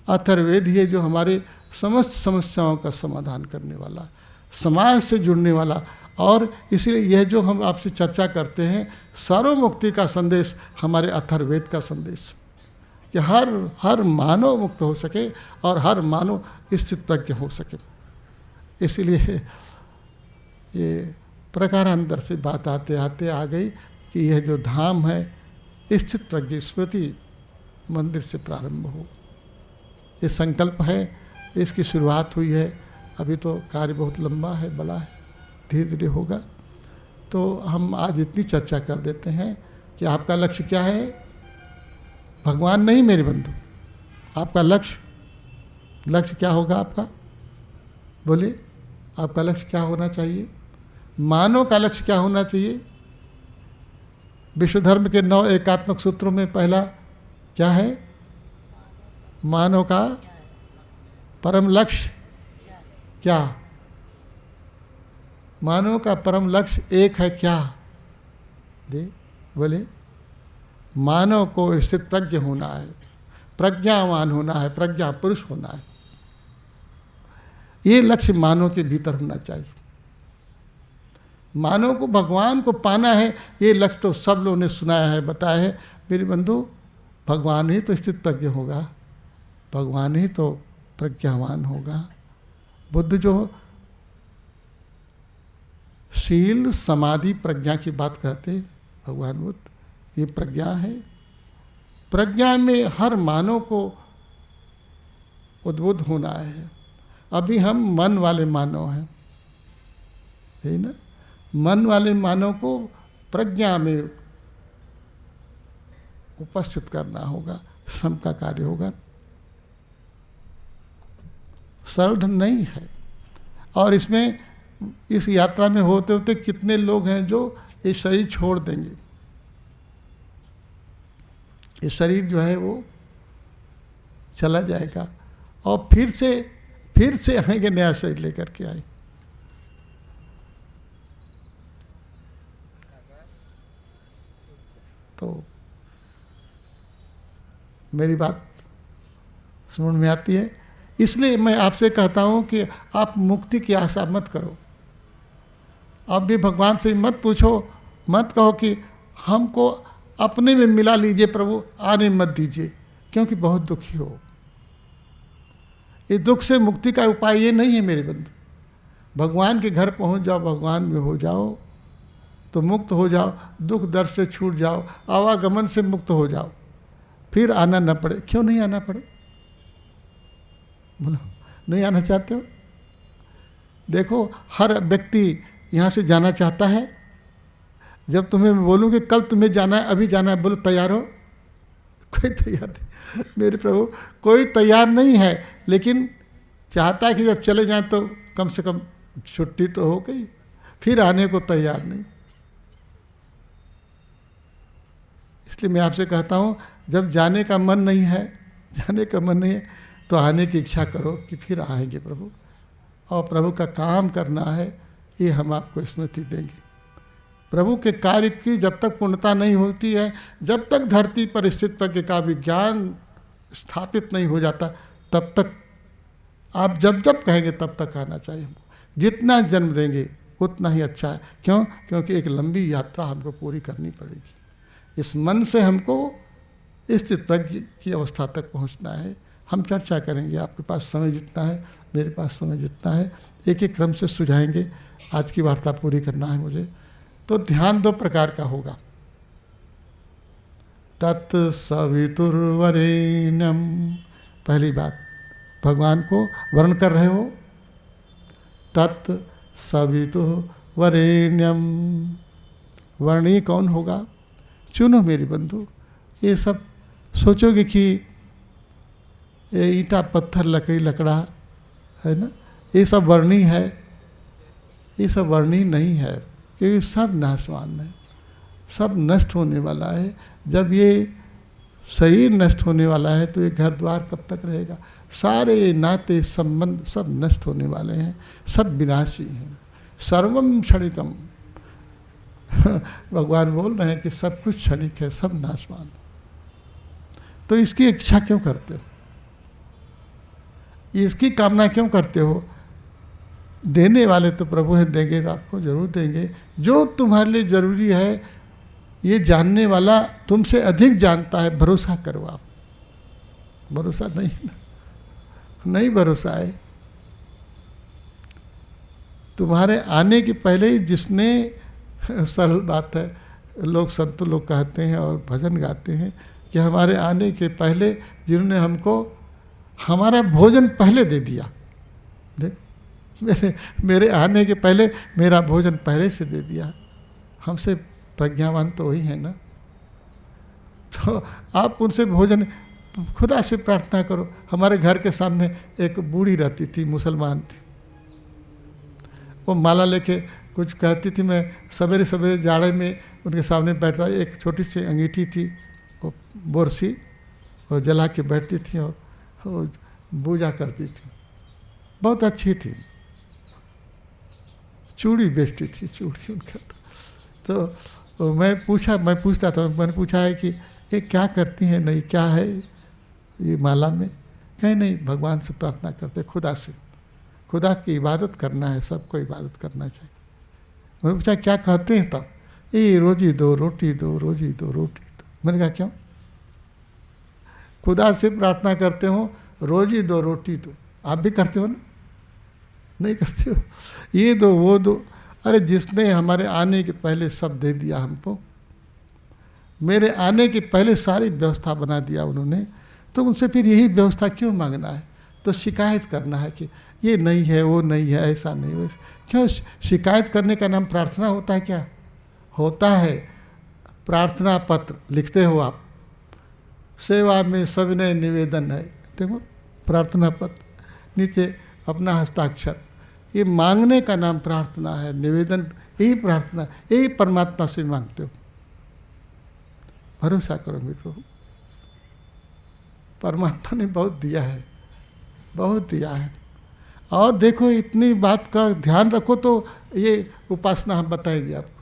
S2: अथर्ववेद ही है जो हमारे समस्त समस्याओं का समाधान करने वाला, समाज से जुड़ने वाला। और इसलिए यह जो हम आपसे चर्चा करते हैं, सर्वमुक्ति का संदेश हमारे अथर्ववेद का संदेश, कि हर मानव मुक्त हो सके और हर मानव स्थित प्रज्ञ हो सके। इसलिए ये प्रकारांतर से बात आते आते आ गई कि यह जो धाम है स्थित प्रज्ञ स्मृति मंदिर से प्रारंभ हो। ये संकल्प है, इसकी शुरुआत हुई है। अभी तो कार्य बहुत लंबा है, बड़ा है, धीरे धीरे होगा। तो हम आज इतनी चर्चा कर देते हैं कि आपका लक्ष्य क्या है। भगवान नहीं मेरे बंधु, आपका लक्ष्य क्या होगा आपका? बोलिए, आपका लक्ष्य क्या होना चाहिए? मानव का लक्ष्य क्या होना चाहिए? विश्व धर्म के 9 एकात्मक सूत्रों में पहला क्या है? मानव का परम लक्ष्य क्या? मानव का परम लक्ष्य एक है क्या? बोले, मानव को स्थित प्रज्ञ होना है, प्रज्ञावान होना है, प्रज्ञा पुरुष होना है। ये लक्ष्य मानव के भीतर होना चाहिए। मानव को भगवान को पाना है, ये लक्ष्य तो सब लोगों ने सुनाया है, बताया है। मेरे बंधु, भगवान ही तो स्थित प्रज्ञ होगा, भगवान ही तो प्रज्ञावान होगा। बुद्ध जो शील समाधि प्रज्ञा की बात कहते हैं, भगवान बुद्ध, ये प्रज्ञा है। प्रज्ञा में हर मानव को उद्बुद्ध होना है। अभी हम मन वाले मानव हैं, है ना? मन वाले मानव को प्रज्ञा में उपस्थित करना होगा, श्रम का कार्य होगा। सरल ढंग नहीं है। और इसमें इस यात्रा में होते होते कितने लोग हैं जो ये शरीर छोड़ देंगे। ये शरीर जो है वो चला जाएगा और फिर से आएंगे, नया शरीर लेकर के आए। तो मेरी बात समझ में आती है। इसलिए मैं आपसे कहता हूं कि आप मुक्ति की आशा मत करो। आप भी भगवान से मत पूछो, मत कहो कि हमको अपने में मिला लीजिए प्रभु, आने मत दीजिए, क्योंकि बहुत दुखी हो। ये दुख से मुक्ति का उपाय ये नहीं है मेरे बंधु। भगवान के घर पहुंच जाओ, भगवान में हो जाओ तो मुक्त हो जाओ, दुख दर्द से छूट जाओ, आवागमन से मुक्त हो जाओ, फिर आना न पड़े। क्यों नहीं आना पड़े? बोलो, नहीं आना चाहते हो? देखो, हर व्यक्ति यहाँ से जाना चाहता है। जब तुम्हें बोलूँ कि कल तुम्हें जाना है, अभी जाना है, बोलो तैयार हो? कोई तैयार नहीं मेरे प्रभु, कोई तैयार नहीं है। लेकिन चाहता है कि जब चले जाएं तो कम से कम छुट्टी तो हो गई, फिर आने को तैयार नहीं। इसलिए मैं आपसे कहता हूँ, जब जाने का मन नहीं है तो आने की इच्छा करो कि फिर आएंगे प्रभु, और प्रभु का काम करना है, ये हम आपको स्मृति देंगे। प्रभु के कार्य की जब तक पूर्णता नहीं होती है, जब तक धरती पर स्थित प्रज्ञ का विज्ञान स्थापित नहीं हो जाता, तब तक आप जब कहेंगे तब तक आना चाहिए हमको। जितना जन्म देंगे उतना ही अच्छा है। क्यों? क्योंकि एक लंबी यात्रा हमको पूरी करनी पड़ेगी। इस मन से हमको स्थित प्रज्ञ की अवस्था तक पहुंचना है। हम चर्चा करेंगे, आपके पास समय जितना है, मेरे पास समय जितना है, एक एक क्रम से सुझाएंगे। आज की वार्ता पूरी करना है मुझे। तो ध्यान 2 प्रकार का होगा। तत् सवितुर्वरेण्यम, पहली बात, भगवान को वर्ण कर रहे हो। तत् सवितुर्वरेण्यम, वर्णी कौन होगा? चुनो मेरे बंधु। ये सब सोचोगे कि ये ईंटा पत्थर लकड़ी लकड़ा है ना, ये सब वर्णी है। ये सब वर्णी नहीं है, क्योंकि सब नाशवान है, सब नष्ट होने वाला है। जब ये शरीर नष्ट होने वाला है तो ये घर द्वार कब तक रहेगा? सारे नाते संबंध सब नष्ट होने वाले हैं, सब विनाशी हैं। सर्वम क्षणिकम, भगवान बोल रहे हैं कि सब कुछ क्षणिक है, सब नाशवान। तो इसकी इच्छा क्यों करते हो? इसकी कामना क्यों करते हो? देने वाले तो प्रभु हैं, देंगे तो आपको जरूर देंगे। जो तुम्हारे लिए जरूरी है, ये जानने वाला तुमसे अधिक जानता है, भरोसा करो आप। भरोसा नहीं है ना, नहीं भरोसा है। तुम्हारे आने के पहले ही जिसने, सरल बात है, लोग संत लोग कहते हैं और भजन गाते हैं कि हमारे आने के पहले जिन्होंने हमको हमारा भोजन पहले दे दिया। देख, मेरे आने के पहले मेरा भोजन पहले से दे दिया। हमसे प्रज्ञावान तो वही है ना। तो आप उनसे भोजन, खुदा से प्रार्थना करो। हमारे घर के सामने एक बूढ़ी रहती थी, मुसलमान थी। वो माला लेके कुछ कहती थी। मैं सवेरे सवेरे जाड़े में उनके सामने बैठता, एक छोटी सी अंगीठी थी, वो बोरसी, वो जला के बैठती थी और वो पूजा करती थी। बहुत अच्छी थी। चूड़ी बेचती थी, चूड़ी उनका। तो मैं पूछता था, मैंने पूछा है कि ये क्या करती हैं, नहीं क्या है ये माला में? कहीं नहीं, भगवान से प्रार्थना करते, खुदा से, खुदा की इबादत करना है, सबको इबादत करना चाहिए। मैंने पूछा क्या कहते हैं तब? ये रोजी दो रोटी दो, रोजी दो रोटी दो। मैंने कहा क्यों? खुदा से प्रार्थना करते हो, रोजी दो रोटी दो। आप भी करते हो ना? नहीं करते हो? ये दो वो दो। अरे जिसने हमारे आने के पहले सब दे दिया हमको, मेरे आने के पहले सारी व्यवस्था बना दिया उन्होंने, तो उनसे फिर यही व्यवस्था क्यों मांगना है? तो शिकायत करना है कि ये नहीं है, वो नहीं है, ऐसा नहीं, वैसा। क्यों शिकायत करने का नाम प्रार्थना होता है क्या? होता है। प्रार्थना पत्र लिखते हो आप, सेवा में सविनय निवेदन है, देखो प्रार्थना पत्र, नीचे अपना हस्ताक्षर। ये मांगने का नाम प्रार्थना है, निवेदन, यही प्रार्थना, यही परमात्मा से मांगते हो। भरोसा करो मेरे प्रभु, परमात्मा ने बहुत दिया है, बहुत दिया है। और देखो, इतनी बात का ध्यान रखो तो ये उपासना हम बताएंगे आपको।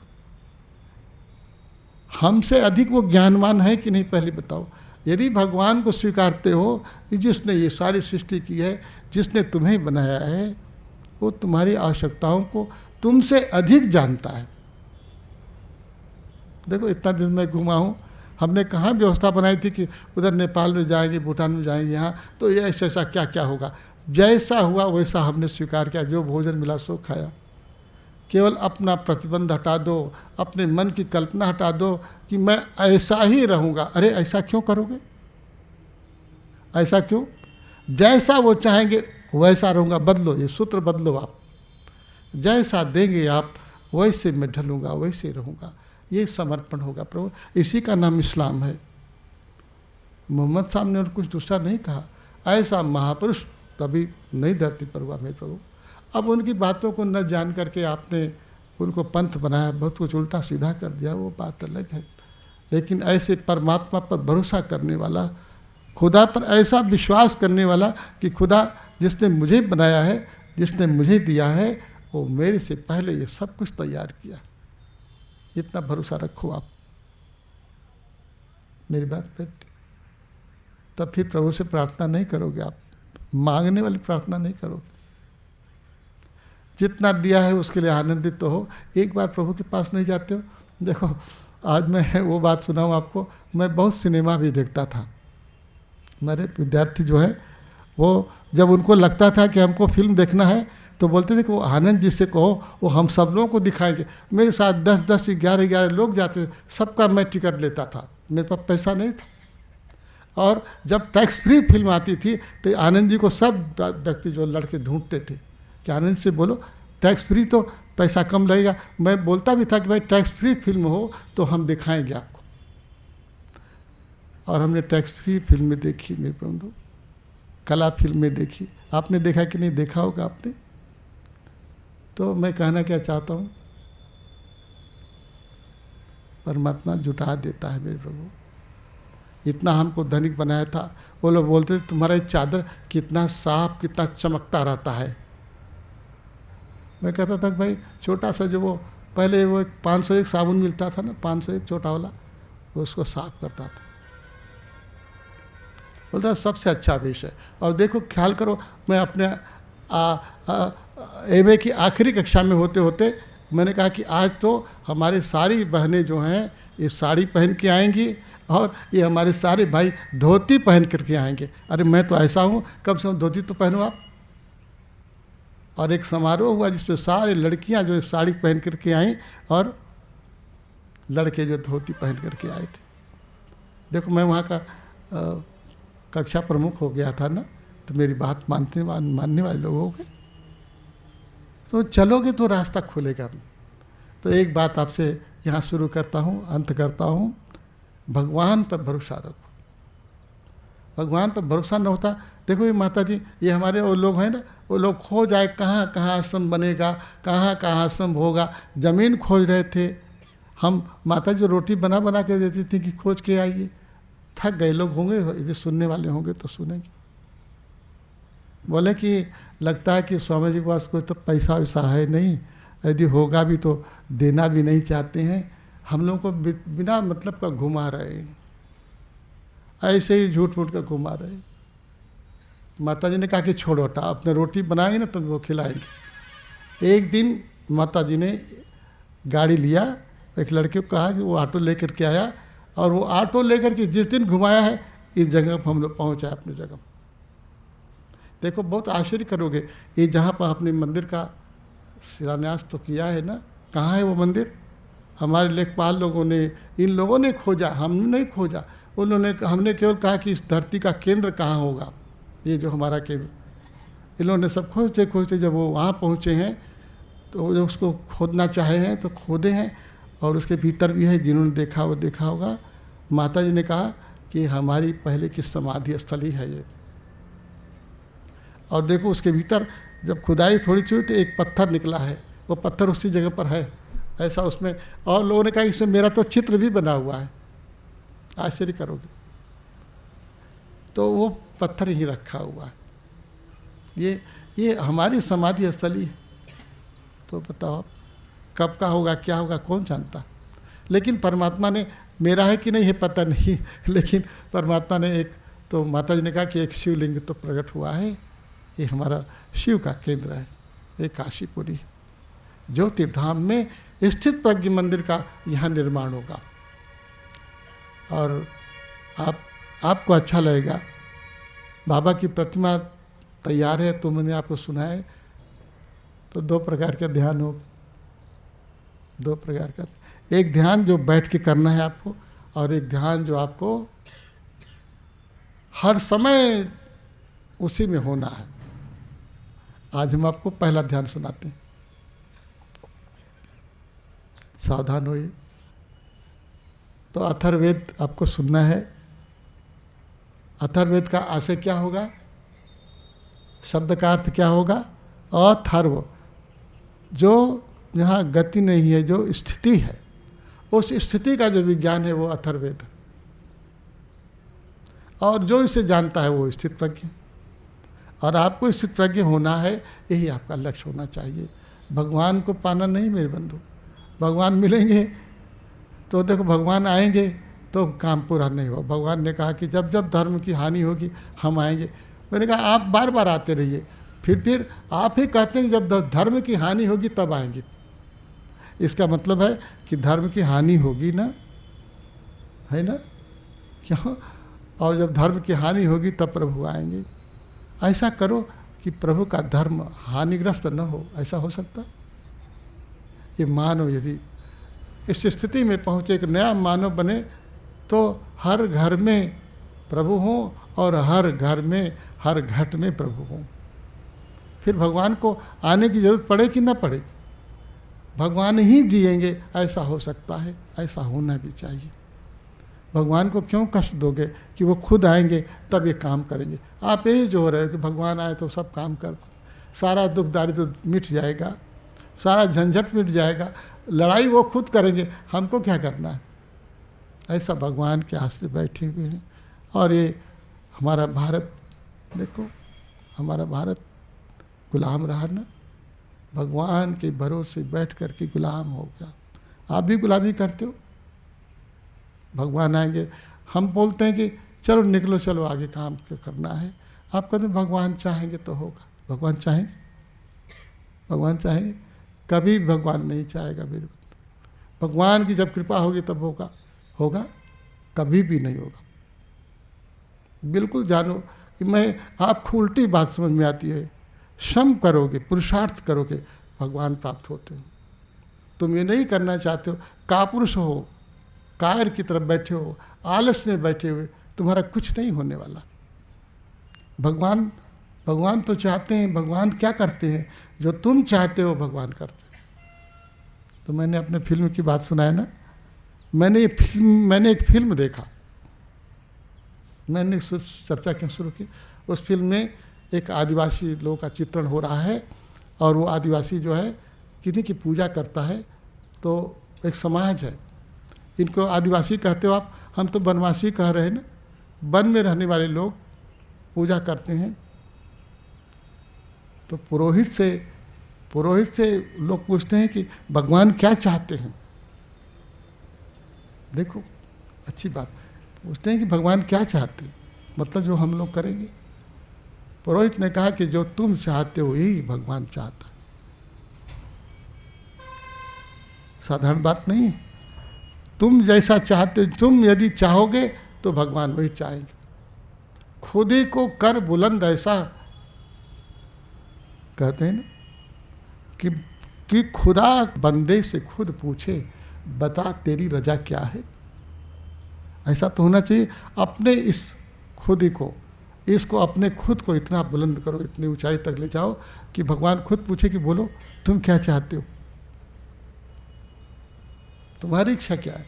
S2: हमसे अधिक वो ज्ञानवान है कि नहीं, पहले बताओ। यदि भगवान को स्वीकारते हो, जिसने ये सारी सृष्टि की है, जिसने तुम्हें बनाया है, वो तुम्हारी आवश्यकताओं को तुमसे अधिक जानता है। देखो इतना दिन मैं घुमा हूँ, हमने कहाँ व्यवस्था बनाई थी कि उधर नेपाल में जाएंगे, भूटान में जाएंगे, यहाँ तो ये ऐसा ऐसा क्या क्या होगा। जैसा हुआ वैसा हमने स्वीकार किया, जो भोजन मिला सो खाया। केवल अपना प्रतिबंध हटा दो, अपने मन की कल्पना हटा दो कि मैं ऐसा ही रहूँगा। अरे ऐसा क्यों करोगे? ऐसा क्यों? जैसा वो चाहेंगे वैसा रहूँगा। बदलो, ये सूत्र बदलो आप। जैसा देंगे आप वैसे मैं ढलूँगा, वैसे रहूँगा। ये समर्पण होगा प्रभु। इसी का नाम इस्लाम है। मोहम्मद साहब ने और कुछ दूसरा नहीं कहा। ऐसा महापुरुष कभी नहीं धरती पर हुआ मेरे प्रभु। अब उनकी बातों को न जान करके आपने उनको पंथ बनाया, बहुत कुछ उल्टा सीधा कर दिया, वो बात अलग है। लेकिन ऐसे परमात्मा पर भरोसा करने वाला, खुदा पर ऐसा विश्वास करने वाला कि खुदा जिसने मुझे बनाया है, जिसने मुझे दिया है, वो मेरे से पहले ये सब कुछ तैयार किया। इतना भरोसा रखो आप। मेरी बात बैठती, तब फिर प्रभु से प्रार्थना नहीं करोगे आप, मांगने वाली प्रार्थना नहीं करोगे। जितना दिया है उसके लिए आनंदित तो हो। एक बार प्रभु के पास नहीं जाते हो? देखो आज मैं वो बात सुनाऊँ आपको। मैं बहुत सिनेमा भी देखता था। मेरे विद्यार्थी जो है, वो जब उनको लगता था कि हमको फिल्म देखना है, तो बोलते थे कि वो आनंद जी से कहो, वो हम सब लोगों को दिखाएंगे। मेरे साथ 10-10, 11-11 लोग जाते थे, सबका मैं टिकट लेता था। मेरे पास पैसा नहीं था। और जब टैक्स फ्री फिल्म आती थी तो आनंद जी को सब व्यक्ति जो लड़के ढूंढते थे कि आनंद से बोलो टैक्स फ्री तो पैसा कम लगेगा। मैं बोलता भी था कि भाई टैक्स फ्री फिल्म हो तो हम दिखाएंगे आपको। और हमने टैक्स फ्री फिल्में देखी मेरे बंधु, कला फिल्में देखी। आपने देखा कि नहीं? देखा होगा आपने। तो मैं कहना क्या चाहता हूँ, परमात्मा जुटा देता है मेरे प्रभु। इतना हमको धनिक बनाया था। वो लोग बोलते थे तुम्हारा चादर कितना साफ, कितना चमकता रहता है। मैं कहता था कि भाई छोटा सा जो वो पहले वो 501 साबुन मिलता था ना, 501 छोटा वाला, वो उसको साफ करता था। बोलता सबसे अच्छा विषय है। और देखो ख्याल करो, मैं अपने एमए की आखिरी कक्षा में होते होते मैंने कहा कि आज तो हमारी सारी बहनें जो हैं ये साड़ी पहन के आएंगी और ये हमारे सारे भाई धोती पहन करके आएंगे। अरे मैं तो ऐसा हूँ, कम से कम धोती तो पहनो आप। और एक समारोह हुआ जिसमें सारे लड़कियां जो साड़ी पहन करके आई और लड़के जो धोती पहन करके आए थे। देखो मैं वहाँ का कक्षा प्रमुख हो गया था ना, तो मेरी बात मानने वाले लोग हो गए। तो चलोगे तो रास्ता खुलेगा। तो एक बात आपसे यहाँ शुरू करता हूँ, अंत करता हूँ। भगवान पर भरोसा रखो। भगवान पर भरोसा न होता, देखो ये माता जी, ये हमारे वो लोग हैं ना, वो लोग खोज आए कहाँ कहाँ आश्रम बनेगा, कहाँ कहाँ आश्रम होगा, ज़मीन खोज रहे थे। हम माता जी रोटी बना बना के देती थी कि खोज के आइए। थक गए लोग होंगे, यदि सुनने वाले होंगे तो सुनेंगे। बोले कि लगता है कि स्वामी जी के पास कोई तो पैसा वैसा है नहीं, यदि होगा भी तो देना भी नहीं चाहते हैं, हम लोगों को बिना मतलब का घुमा रहे हैं, ऐसे ही झूठ मूठ का घुमा रहे हैं। माता जी ने कहा कि छोड़ो हटा, अपने रोटी बनाएंगे ना तो वो खिलाएंगे। एक दिन माता जी ने गाड़ी लिया, एक लड़के को कहा कि वो ऑटो लेकर के आया, और वो ऑटो लेकर के जिस दिन घुमाया है इस जगह पर हम लोग पहुँचा अपनी जगह। देखो बहुत आश्चर्य करोगे, ये जहाँ पर आपने मंदिर का शिलान्यास तो किया है ना, कहाँ है वो मंदिर? हमारे लेखपाल लोगों ने, इन लोगों ने खोजा, हमने नहीं खोजा। उन्होंने, हमने केवल कहा कि इस धरती का केंद्र कहाँ होगा, ये जो हमारा केंद्र। इन्होंने सब खोजते खोजते जब वो वहाँ पहुँचे हैं तो जो उसको खोदना चाहे हैं तो खोदे हैं, और उसके भीतर भी है, जिन्होंने देखा वो देखा होगा। माता जी ने कहा कि हमारी पहले की समाधि स्थल ही है ये। और देखो उसके भीतर जब खुदाई थोड़ी सी हुई तो एक पत्थर निकला है, वो पत्थर उसी जगह पर है ऐसा उसमें। और लोगों ने कहा इसमें मेरा तो चित्र भी बना हुआ है। आश्चर्य करोगे, तो वो पत्थर ही रखा हुआ है। ये हमारी समाधि स्थल ही है। तो बताओ आप कब का होगा, क्या होगा, कौन जानता। लेकिन परमात्मा ने, मेरा है कि नहीं है पता नहीं, लेकिन परमात्मा ने एक, तो माता जी ने कहा कि एक शिवलिंग तो प्रकट हुआ है, ये हमारा शिव का केंद्र है, ये काशीपुरी ज्योतिर्धाम में स्थित प्रज्ञ मंदिर का यहाँ निर्माण होगा। और आपको अच्छा लगेगा। बाबा की प्रतिमा तैयार है, तो मैंने आपको सुना है। तो दो प्रकार का ध्यान हो, दो प्रकार का, एक ध्यान जो बैठ के करना है आपको, और एक ध्यान जो आपको हर समय उसी में होना है। आज हम आपको पहला ध्यान सुनाते हैं, सावधान होइए। तो अथर्ववेद आपको सुनना है। अथर्ववेद का आशय क्या होगा, शब्द का अर्थ क्या होगा? अथर्व, जो जहाँ गति नहीं है, जो स्थिति है, उस स्थिति का जो विज्ञान है वो अथर्ववेद है। और जो इसे जानता है वो स्थित प्रज्ञ। और आपको स्थित प्रज्ञ होना है, यही आपका लक्ष्य होना चाहिए। भगवान को पाना नहीं मेरे बंधु। भगवान मिलेंगे तो देखो, भगवान आएंगे तो काम पूरा नहीं हुआ। भगवान ने कहा कि जब जब धर्म की हानि होगी हम आएंगे। मैंने कहा आप बार बार आते रहिए, फिर आप ही कहते हैं कि जब धर्म की हानि होगी तब आएंगे। इसका मतलब है कि धर्म की हानि होगी ना, है ना, क्यों? और जब धर्म की हानि होगी तब प्रभु आएंगे। ऐसा करो कि प्रभु का धर्म हानिग्रस्त न हो। ऐसा हो सकता? ये मानव यदि इस स्थिति में पहुँचे, एक नया मानव बने, तो हर घर में प्रभु हों और हर घर में, हर घट में प्रभु हों। फिर भगवान को आने की जरूरत पड़े कि न पड़े, भगवान ही जिएंगे, ऐसा हो सकता है। ऐसा होना भी चाहिए। भगवान को क्यों कष्ट दोगे कि वो खुद आएंगे तब ये काम करेंगे। आप यही जो हो रहे हो कि भगवान आए तो सब काम कर दो, सारा दुख दारिद्र तो मिट जाएगा, सारा झंझट मिट जाएगा, लड़ाई वो खुद करेंगे, हमको क्या करना है। ऐसा भगवान के आश्रय बैठे हुए हैं। और ये हमारा भारत, देखो हमारा भारत गुलाम रहा ना, भगवान के भरोसे बैठ कर के गुलाम हो गया। आप भी गुलामी करते हो। भगवान आएंगे, हम बोलते हैं कि चलो निकलो, चलो आगे काम करना है। आप कहते हैं भगवान चाहेंगे तो होगा। भगवान चाहेंगे? भगवान चाहेंगे? कभी भगवान नहीं चाहेगा मेरे बंधु। भगवान की जब कृपा होगी तब होगा, होगा कभी भी नहीं होगा। बिल्कुल जानो कि मैं आपको उल्टी बात समझ में आती है, श्रम करोगे, पुरुषार्थ करोगे, भगवान प्राप्त होते हैं। तुम ये नहीं करना चाहते हो, कापुरुष हो, कायर की तरफ बैठे हो, आलस में बैठे हुए, तुम्हारा कुछ नहीं होने वाला। भगवान तो चाहते हैं, भगवान क्या करते हैं, जो तुम चाहते हो भगवान करते हैं। तो मैंने अपने फिल्म की बात सुनाया ना, मैंने एक फिल्म देखा, मैंने चर्चा क्यों शुरू की। उस फिल्म में एक आदिवासी लोगों का चित्रण हो रहा है और वो आदिवासी जो है किन्हीं की पूजा करता है। तो एक समाज है, इनको आदिवासी कहते हो आप, हम तो वनवासी कह रहे हैं ना। वन में रहने वाले लोग पूजा करते हैं। तो पुरोहित से लोग पूछते हैं कि भगवान क्या चाहते हैं। देखो अच्छी बात, पूछते हैं कि भगवान क्या चाहते हैं, मतलब जो हम लोग करेंगे। पुरोहित ने कहा कि जो तुम चाहते हो यही भगवान चाहता है। साधारण बात नहीं है। तुम जैसा चाहते, तुम यदि चाहोगे तो भगवान वही चाहेंगे। खुद ही को कर बुलंद ऐसा कहते हैं ना कि खुदा बंदे से खुद पूछे, बता तेरी रजा क्या है। ऐसा तो होना चाहिए। अपने इस खुद ही को, इसको अपने खुद को इतना बुलंद करो, इतनी ऊंचाई तक ले जाओ कि भगवान खुद पूछे कि बोलो तुम क्या चाहते हो, तुम्हारी इच्छा क्या है।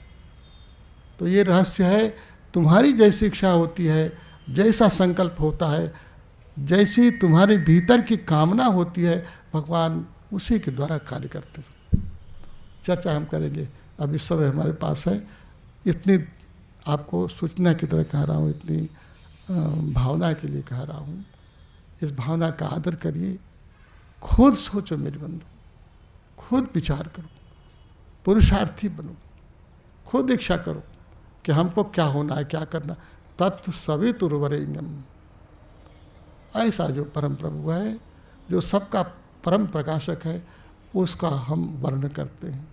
S2: तो ये रहस्य है, तुम्हारी जैसी इच्छा होती है, जैसा संकल्प होता है, जैसी तुम्हारे भीतर की कामना होती है, भगवान उसी के द्वारा कार्य करते हैं। चर्चा हम करेंगे, अभी समय हमारे पास है। इतनी आपको सूचना की तरह कह रहा हूँ, इतनी भावना के लिए कह रहा हूँ। इस भावना का आदर करिए। खुद सोचो मेरे बंधु, खुद विचार करो, पुरुषार्थी बनो, खुद इच्छा करो कि हमको क्या होना है, क्या करना। तत्व सवितुर्वरेण्यम, ऐसा जो परम प्रभु है, जो सबका परम प्रकाशक है, उसका हम वर्ण करते हैं।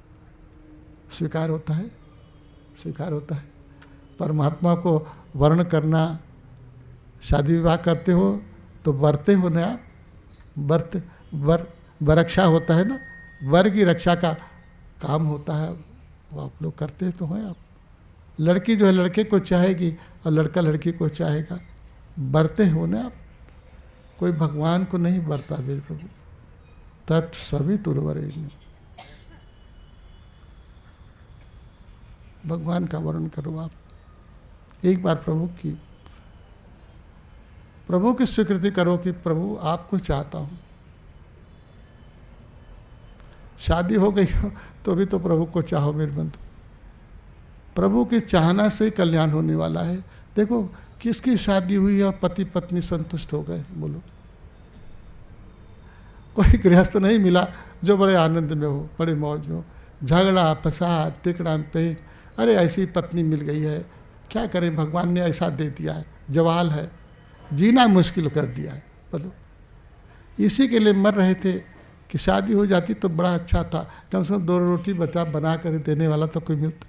S2: स्वीकार होता है, स्वीकार होता है। परमात्मा को वर्ण करना, शादी विवाह करते हो तो वरते हो ना आप, वरक्षा होता है ना, वर की रक्षा का काम होता है, वो आप लोग करते तो हैं आप। लड़की जो है लड़के को चाहेगी और लड़का लड़की को चाहेगा, बरते हो ना आप। कोई भगवान को नहीं बरता मेरे प्रभु। तत् सवितुर्वरेण्यम, भगवान का वर्णन करो आप। एक बार प्रभु की स्वीकृति करो कि प्रभु आपको चाहता हूँ। शादी हो गई हो तो भी तो प्रभु को चाहो मेरे बंधु। प्रभु के चाहना से ही कल्याण होने वाला है। देखो किसकी शादी हुई और पति पत्नी संतुष्ट हो गए, बोलो। कोई गृहस्थ नहीं मिला जो बड़े आनंद में हो, बड़े मौज में हो। झगड़ा फसाद तिकड़ा पे, अरे ऐसी पत्नी मिल गई है, क्या करें, भगवान ने ऐसा दे दिया है, जवाल है, जीना मुश्किल कर दिया है, बोलो। इसी के लिए मर रहे थे कि शादी हो जाती तो बड़ा अच्छा था, कम से कम 2 रोटी बना कर देने वाला तो कोई मिलता।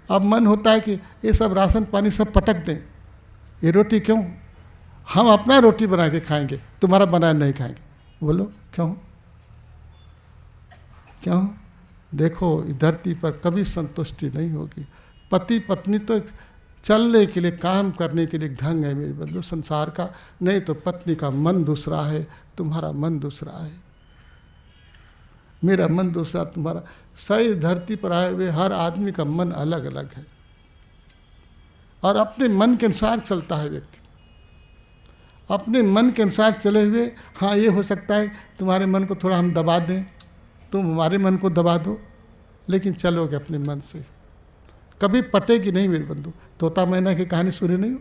S2: अब मन होता है कि ये सब राशन पानी सब पटक दें, ये रोटी क्यों, हम अपना रोटी बना के खाएंगे, तुम्हारा बनाया नहीं खाएंगे। बोलो क्यों? देखो धरती पर कभी संतुष्टि नहीं होगी। पति पत्नी तो एक चलने के लिए, काम करने के लिए ढंग है मेरे बंधु संसार का, नहीं तो पत्नी का मन दूसरा है, तुम्हारा मन दूसरा है, मेरा मन दूसरा, तुम्हारा। सही धरती पर आए हुए हर आदमी का मन अलग अलग है और अपने मन के अनुसार चलता है व्यक्ति। अपने मन के अनुसार चले हुए, हाँ ये हो सकता है तुम्हारे मन को थोड़ा हम दबा दें, तुम हमारे मन को दबा दो, लेकिन चलोगे अपने मन से, कभी पटेगी नहीं मेरे बंधु। तोता मैना की कहानी सुनी नहीं हो,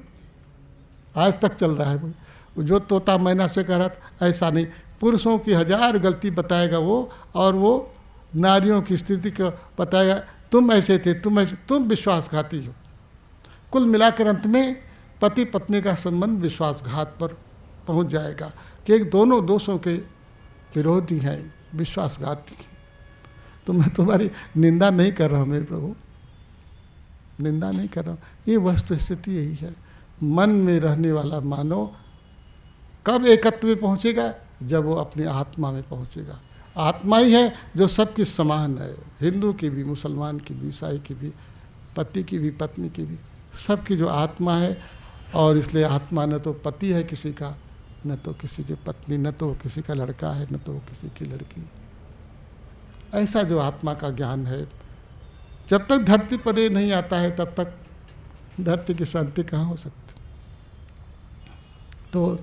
S2: आज तक चल रहा है वो। जो तोता मैना से कह रहा था, ऐसा नहीं। पुरुषों की 1000 गलती बताएगा वो, और वो नारियों की स्थिति को बताएगा, तुम ऐसे थे, तुम विश्वासघाती हो। कुल मिलाकर अंत में पति पत्नी का संबंध विश्वासघात पर पहुंच जाएगा कि एक दोनों दोषों के विरोधी हैं, विश्वासघाती। तो मैं तुम्हारी निंदा नहीं कर रहा हूँ मेरे प्रभु, निंदा नहीं कर रहा हूँ। ये वस्तु स्थिति यही है। मन में रहने वाला मानव कब एकत्व में पहुँचेगा? जब वो अपनी आत्मा में पहुँचेगा। आत्मा ही है जो सबकी समान है, हिंदू की भी, मुसलमान की भी, ईसाई की भी, पति की भी, पत्नी की भी, सबकी जो आत्मा है। और इसलिए आत्मा न तो पति है किसी का, न तो किसी की पत्नी, न तो किसी का लड़का है, न तो किसी की लड़की। ऐसा जो आत्मा का ज्ञान है, जब तक धरती पर ये नहीं आता है तब तक धरती की शांति कहाँ हो सकती। तो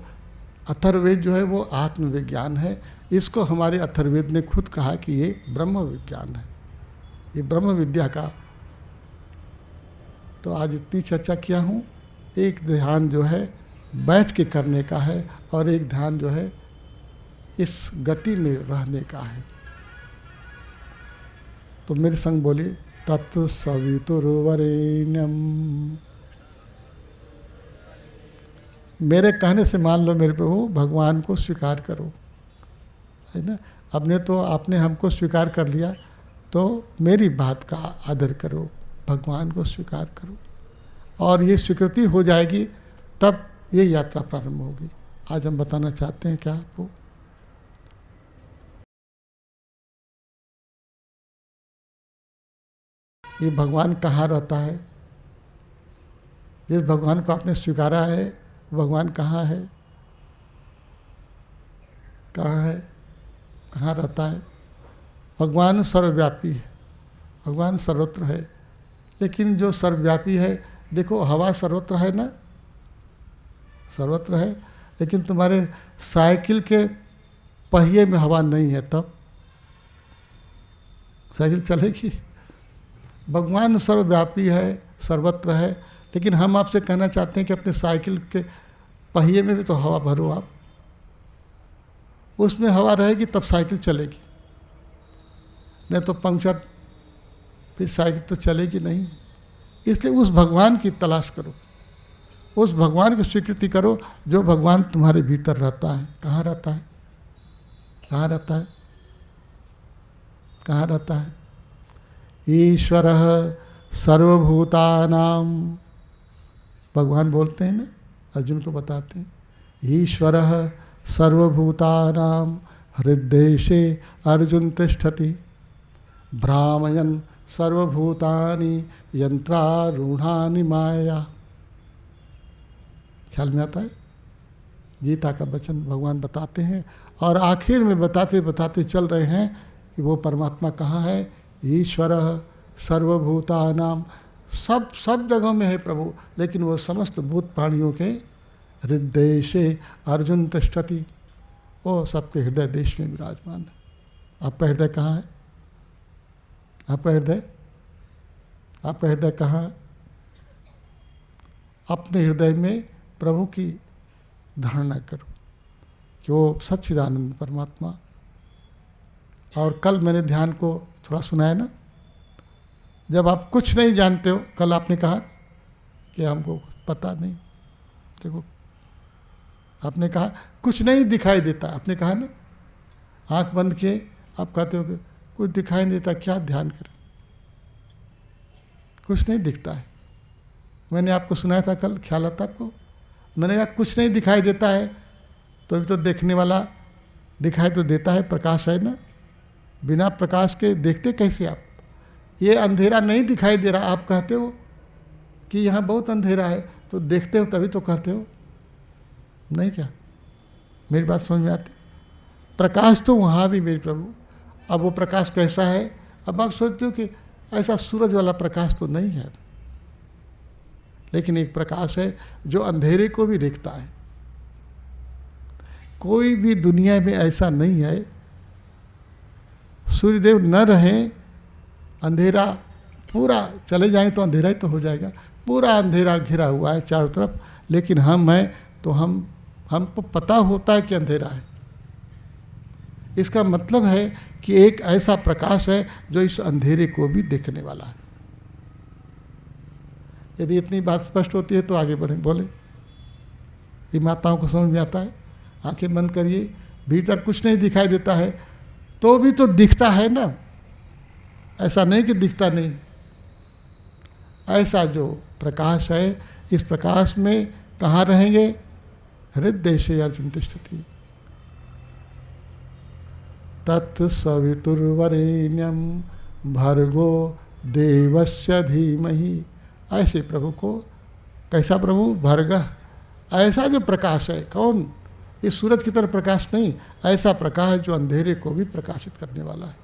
S2: अथर्ववेद जो है वो आत्मविज्ञान है। इसको हमारे अथर्ववेद ने खुद कहा कि ये ब्रह्म विज्ञान है, ये ब्रह्म विद्या का। तो आज इतनी चर्चा किया हूँ। एक ध्यान जो है बैठ के करने का है और एक ध्यान जो है इस गति में रहने का है। तो मेरे संग बोले तत्सवितुर्वरेण्यम। मेरे कहने से मान लो मेरे प्रभु, भगवान को स्वीकार करो, है ना। आपने हमको स्वीकार कर लिया, तो मेरी बात का आदर करो, भगवान को स्वीकार करो। और ये स्वीकृति हो जाएगी तब ये यात्रा प्रारंभ होगी। आज हम बताना चाहते हैं क्या आपको। ये भगवान कहाँ रहता है? जिस भगवान को आपने स्वीकारा है, भगवान कहाँ है? कहाँ है? कहाँ रहता है? भगवान सर्वव्यापी है, भगवान सर्वत्र है। लेकिन जो सर्वव्यापी है, देखो हवा सर्वत्र है ना, सर्वत्र है, लेकिन तुम्हारे साइकिल के पहिए में हवा नहीं है, तब साइकिल चलेगी? भगवान सर्वव्यापी है, सर्वत्र है, लेकिन हम आपसे कहना चाहते हैं कि अपने साइकिल के पहिए में भी तो हवा भरो आप। उसमें हवा रहेगी तब साइकिल चलेगी, नहीं तो पंक्चर, फिर साइकिल तो चलेगी नहीं। इसलिए उस भगवान की तलाश करो, उस भगवान की स्वीकृति करो जो भगवान तुम्हारे भीतर रहता है। कहाँ रहता है? कहाँ रहता है? कहाँ रहता है? ईश्वरः सर्वभूतानां, भगवान बोलते हैं ना, अर्जुन को बताते हैं, ईश्वरः सर्वभूतानां हृद्देशे अर्जुन तिष्ठति भ्रामयन् सर्वभूतानि यंत्रारूढ़ानि माया। ख्याल में आता है? गीता का वचन भगवान बताते हैं और आखिर में बताते बताते चल रहे हैं कि वो परमात्मा कहाँ है। ईश्वरः सर्वभूतानां, सब जगहों में है प्रभु, लेकिन वो समस्त भूत प्राणियों के हृदयेशे अर्जुन तिष्ठति, वो सबके हृदय देश में विराजमान है। आपका हृदय कहाँ है? आपका हृदय, आपका हृदय कहाँ है? अपने हृदय में प्रभु की धारणा करो कि वो सच्चिदानंद परमात्मा। और कल मैंने ध्यान को थोड़ा सुनाया ना, जब आप कुछ नहीं जानते हो, कल आपने कहा कि हमको पता नहीं, देखो आपने कहा कुछ नहीं दिखाई देता, आपने कहा ना, आंख बंद किए आप कहते हो कि कुछ दिखाई नहीं देता, क्या ध्यान करें, कुछ नहीं दिखता है। मैंने आपको सुनाया था कल, ख्याल आता आपको? मैंने कहा कुछ नहीं दिखाई देता है, तो अभी तो देखने वाला दिखाई तो देता है, प्रकाश है ना, बिना प्रकाश के देखते कैसे आप? ये अंधेरा नहीं दिखाई दे रहा, आप कहते हो कि यहाँ बहुत अंधेरा है, तो देखते हो तभी तो कहते हो, नहीं क्या? मेरी बात समझ में आती? प्रकाश तो वहाँ भी मेरे प्रभु। अब वो प्रकाश कैसा है? अब आप सोचते हो कि ऐसा सूरज वाला प्रकाश तो नहीं है, लेकिन एक प्रकाश है जो अंधेरे को भी देखता है। कोई भी दुनिया में ऐसा नहीं है, सूर्यदेव न रहे, अंधेरा पूरा चले जाएं तो अंधेरा ही तो हो जाएगा, पूरा अंधेरा घिरा हुआ है चारों तरफ, लेकिन हम हैं तो हमको पता होता है कि अंधेरा है। इसका मतलब है कि एक ऐसा प्रकाश है जो इस अंधेरे को भी देखने वाला है। यदि इतनी बात स्पष्ट होती है तो आगे बढ़ें, बोले। ये माताओं को समझ में आता है? आंखें बंद करिए, भीतर कुछ नहीं दिखाई देता है तो भी तो दिखता है ना, ऐसा नहीं कि दिखता नहीं, ऐसा जो प्रकाश है, इस प्रकाश में कहाँ रहेंगे? हृदय से अर्जुन तिष्ठति। तत्सवितुर्वरेण्यं भर्गो देवस्य धीमहि। ऐसे प्रभु को, कैसा प्रभु? भर्गः, ऐसा जो प्रकाश है। कौन? इस सूरज की तरह प्रकाश नहीं, ऐसा प्रकाश जो अंधेरे को भी प्रकाशित करने वाला है।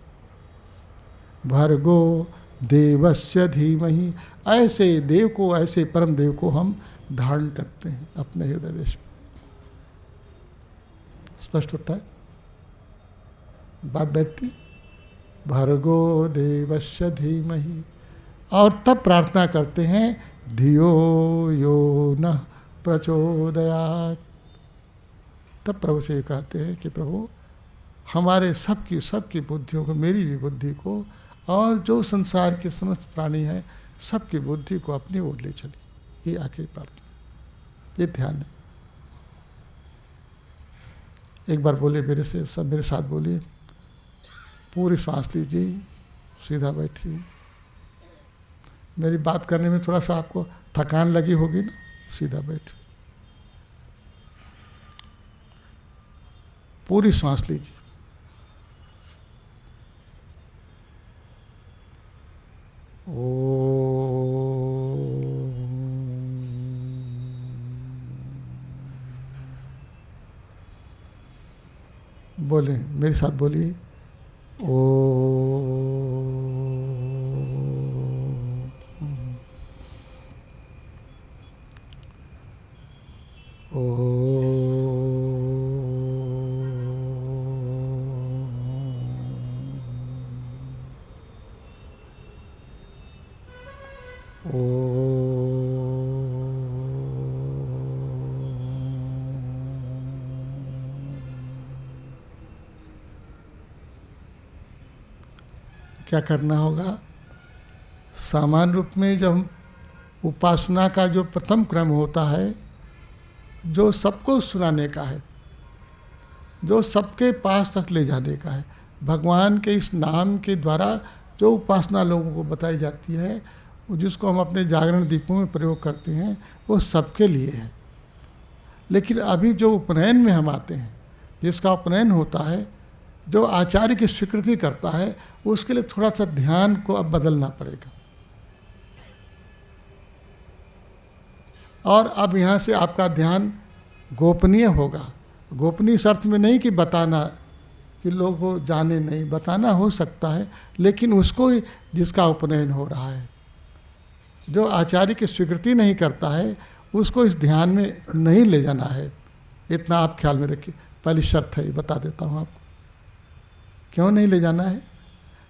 S2: भर्गो देवस्य धीमहि। ऐसे देव को, ऐसे परम देव को हम धारण करते हैं अपने हृदय देश में। स्पष्ट होता है? बात बैठती? भर्गो देवस्य धीमहि। और तब प्रार्थना करते हैं, धियो यो नः प्रचोदयात्। तब प्रभु से कहते हैं कि प्रभु हमारे सबकी बुद्धियों को, मेरी भी बुद्धि को, और जो संसार के समस्त प्राणी हैं सबकी बुद्धि को अपनी ओर ले चली। ये आखिरी प्रार्थना, ये ध्यान है। एक बार बोले मेरे से, सब मेरे साथ बोलिए। पूरी सांस लीजिए, सीधा बैठिए। मेरी बात करने में थोड़ा सा आपको थकान लगी होगी ना, सीधा बैठिए। पूरी सांस लीजिए। बोलें, मेरे साथ बोलिए। क्या करना होगा? सामान्य रूप में जब हम उपासना का जो प्रथम क्रम होता है, जो सबको सुनाने का है, जो सबके पास तक ले जाने का है, भगवान के इस नाम के द्वारा जो उपासना लोगों को बताई जाती है, जिसको हम अपने जागरण दीपों में प्रयोग करते हैं, वो सबके लिए है। लेकिन अभी जो उपनयन में हम आते हैं, जिसका उपनयन होता है, जो आचार्य की स्वीकृति करता है, उसके लिए थोड़ा सा ध्यान को अब बदलना पड़ेगा। और अब यहाँ से आपका ध्यान गोपनीय होगा। गोपनीय इस अर्थ में नहीं कि बताना, कि लोग वो जाने नहीं, बताना हो सकता है, लेकिन उसको जिसका उपनयन हो रहा है, जो आचार्य की स्वीकृति नहीं करता है, उसको इस ध्यान में नहीं ले जाना है। इतना आप ख्याल में रखिए। पहली शर्त है, बता देता हूँ आपको क्यों नहीं ले जाना है।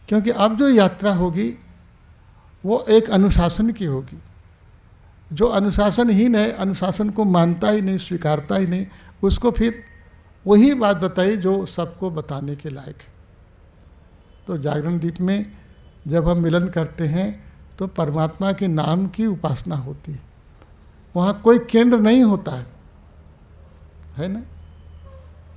S2: क्योंकि अब जो यात्रा होगी वो एक अनुशासन की होगी। जो अनुशासनहीन है, अनुशासन को मानता ही नहीं, स्वीकारता ही नहीं, उसको फिर वही बात बताई जो सबको बताने के लायक है। तो जागरण दीप में जब हम मिलन करते हैं तो परमात्मा के नाम की उपासना होती है। वहाँ कोई केंद्र नहीं होता है ना?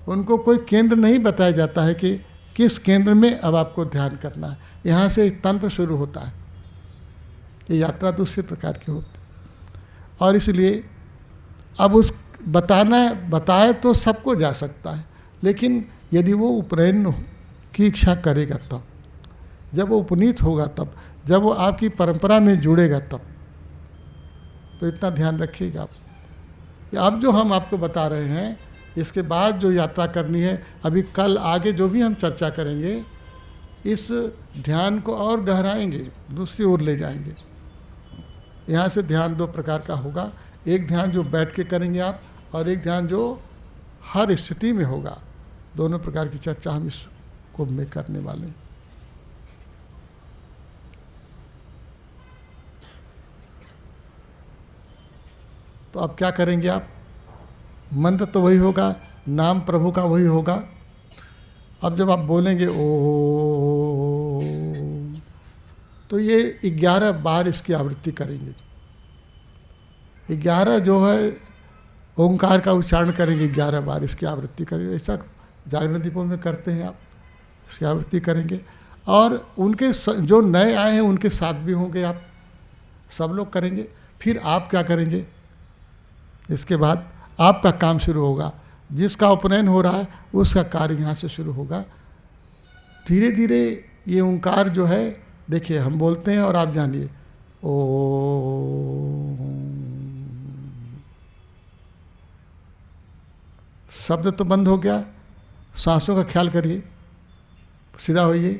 S2: उनको कोई केंद्र नहीं बताया जाता है कि किस केंद्र में अब आपको ध्यान करना है। यहाँ से एक तंत्र शुरू होता है। ये यात्रा दूसरे प्रकार की होती है। और इसलिए अब उस बताए तो सबको जा सकता है, लेकिन यदि वो उपनयन की इच्छा करेगा तब, जब वो उपनीत होगा तब, जब वो आपकी परंपरा में जुड़ेगा तब। तो इतना ध्यान रखिएगा आप। अब जो हम आपको बता रहे हैं, इसके बाद जो यात्रा करनी है, अभी कल आगे जो भी हम चर्चा करेंगे, इस ध्यान को और गहराएंगे, दूसरी ओर ले जाएंगे। यहाँ से ध्यान दो प्रकार का होगा। एक ध्यान जो बैठ के करेंगे आप, और एक ध्यान जो हर स्थिति में होगा। दोनों प्रकार की चर्चा हम इस कुंभ में करने वाले हैं। तो अब क्या करेंगे आप? मंत्र तो वही होगा, नाम प्रभु का वही होगा। अब जब आप बोलेंगे ओ, तो ये 11 बार इसकी आवृत्ति करेंगे। 11 जो है ओंकार का उच्चारण करेंगे, 11 बार इसकी आवृत्ति करेंगे। ऐसा जागरण दीपों में करते हैं आप, इसकी आवृत्ति करेंगे। और उनके जो नए आए हैं उनके साथ भी होंगे आप, सब लोग करेंगे। फिर आप क्या करेंगे, इसके बाद आपका काम शुरू होगा। जिसका उपनयन हो रहा है उसका कार्य यहाँ से शुरू होगा। धीरे धीरे ये ओंकार जो है, देखिए हम बोलते हैं और आप जानिए ओ, शब्द तो बंद हो गया, सांसों का ख्याल करिए, सीधा होइए,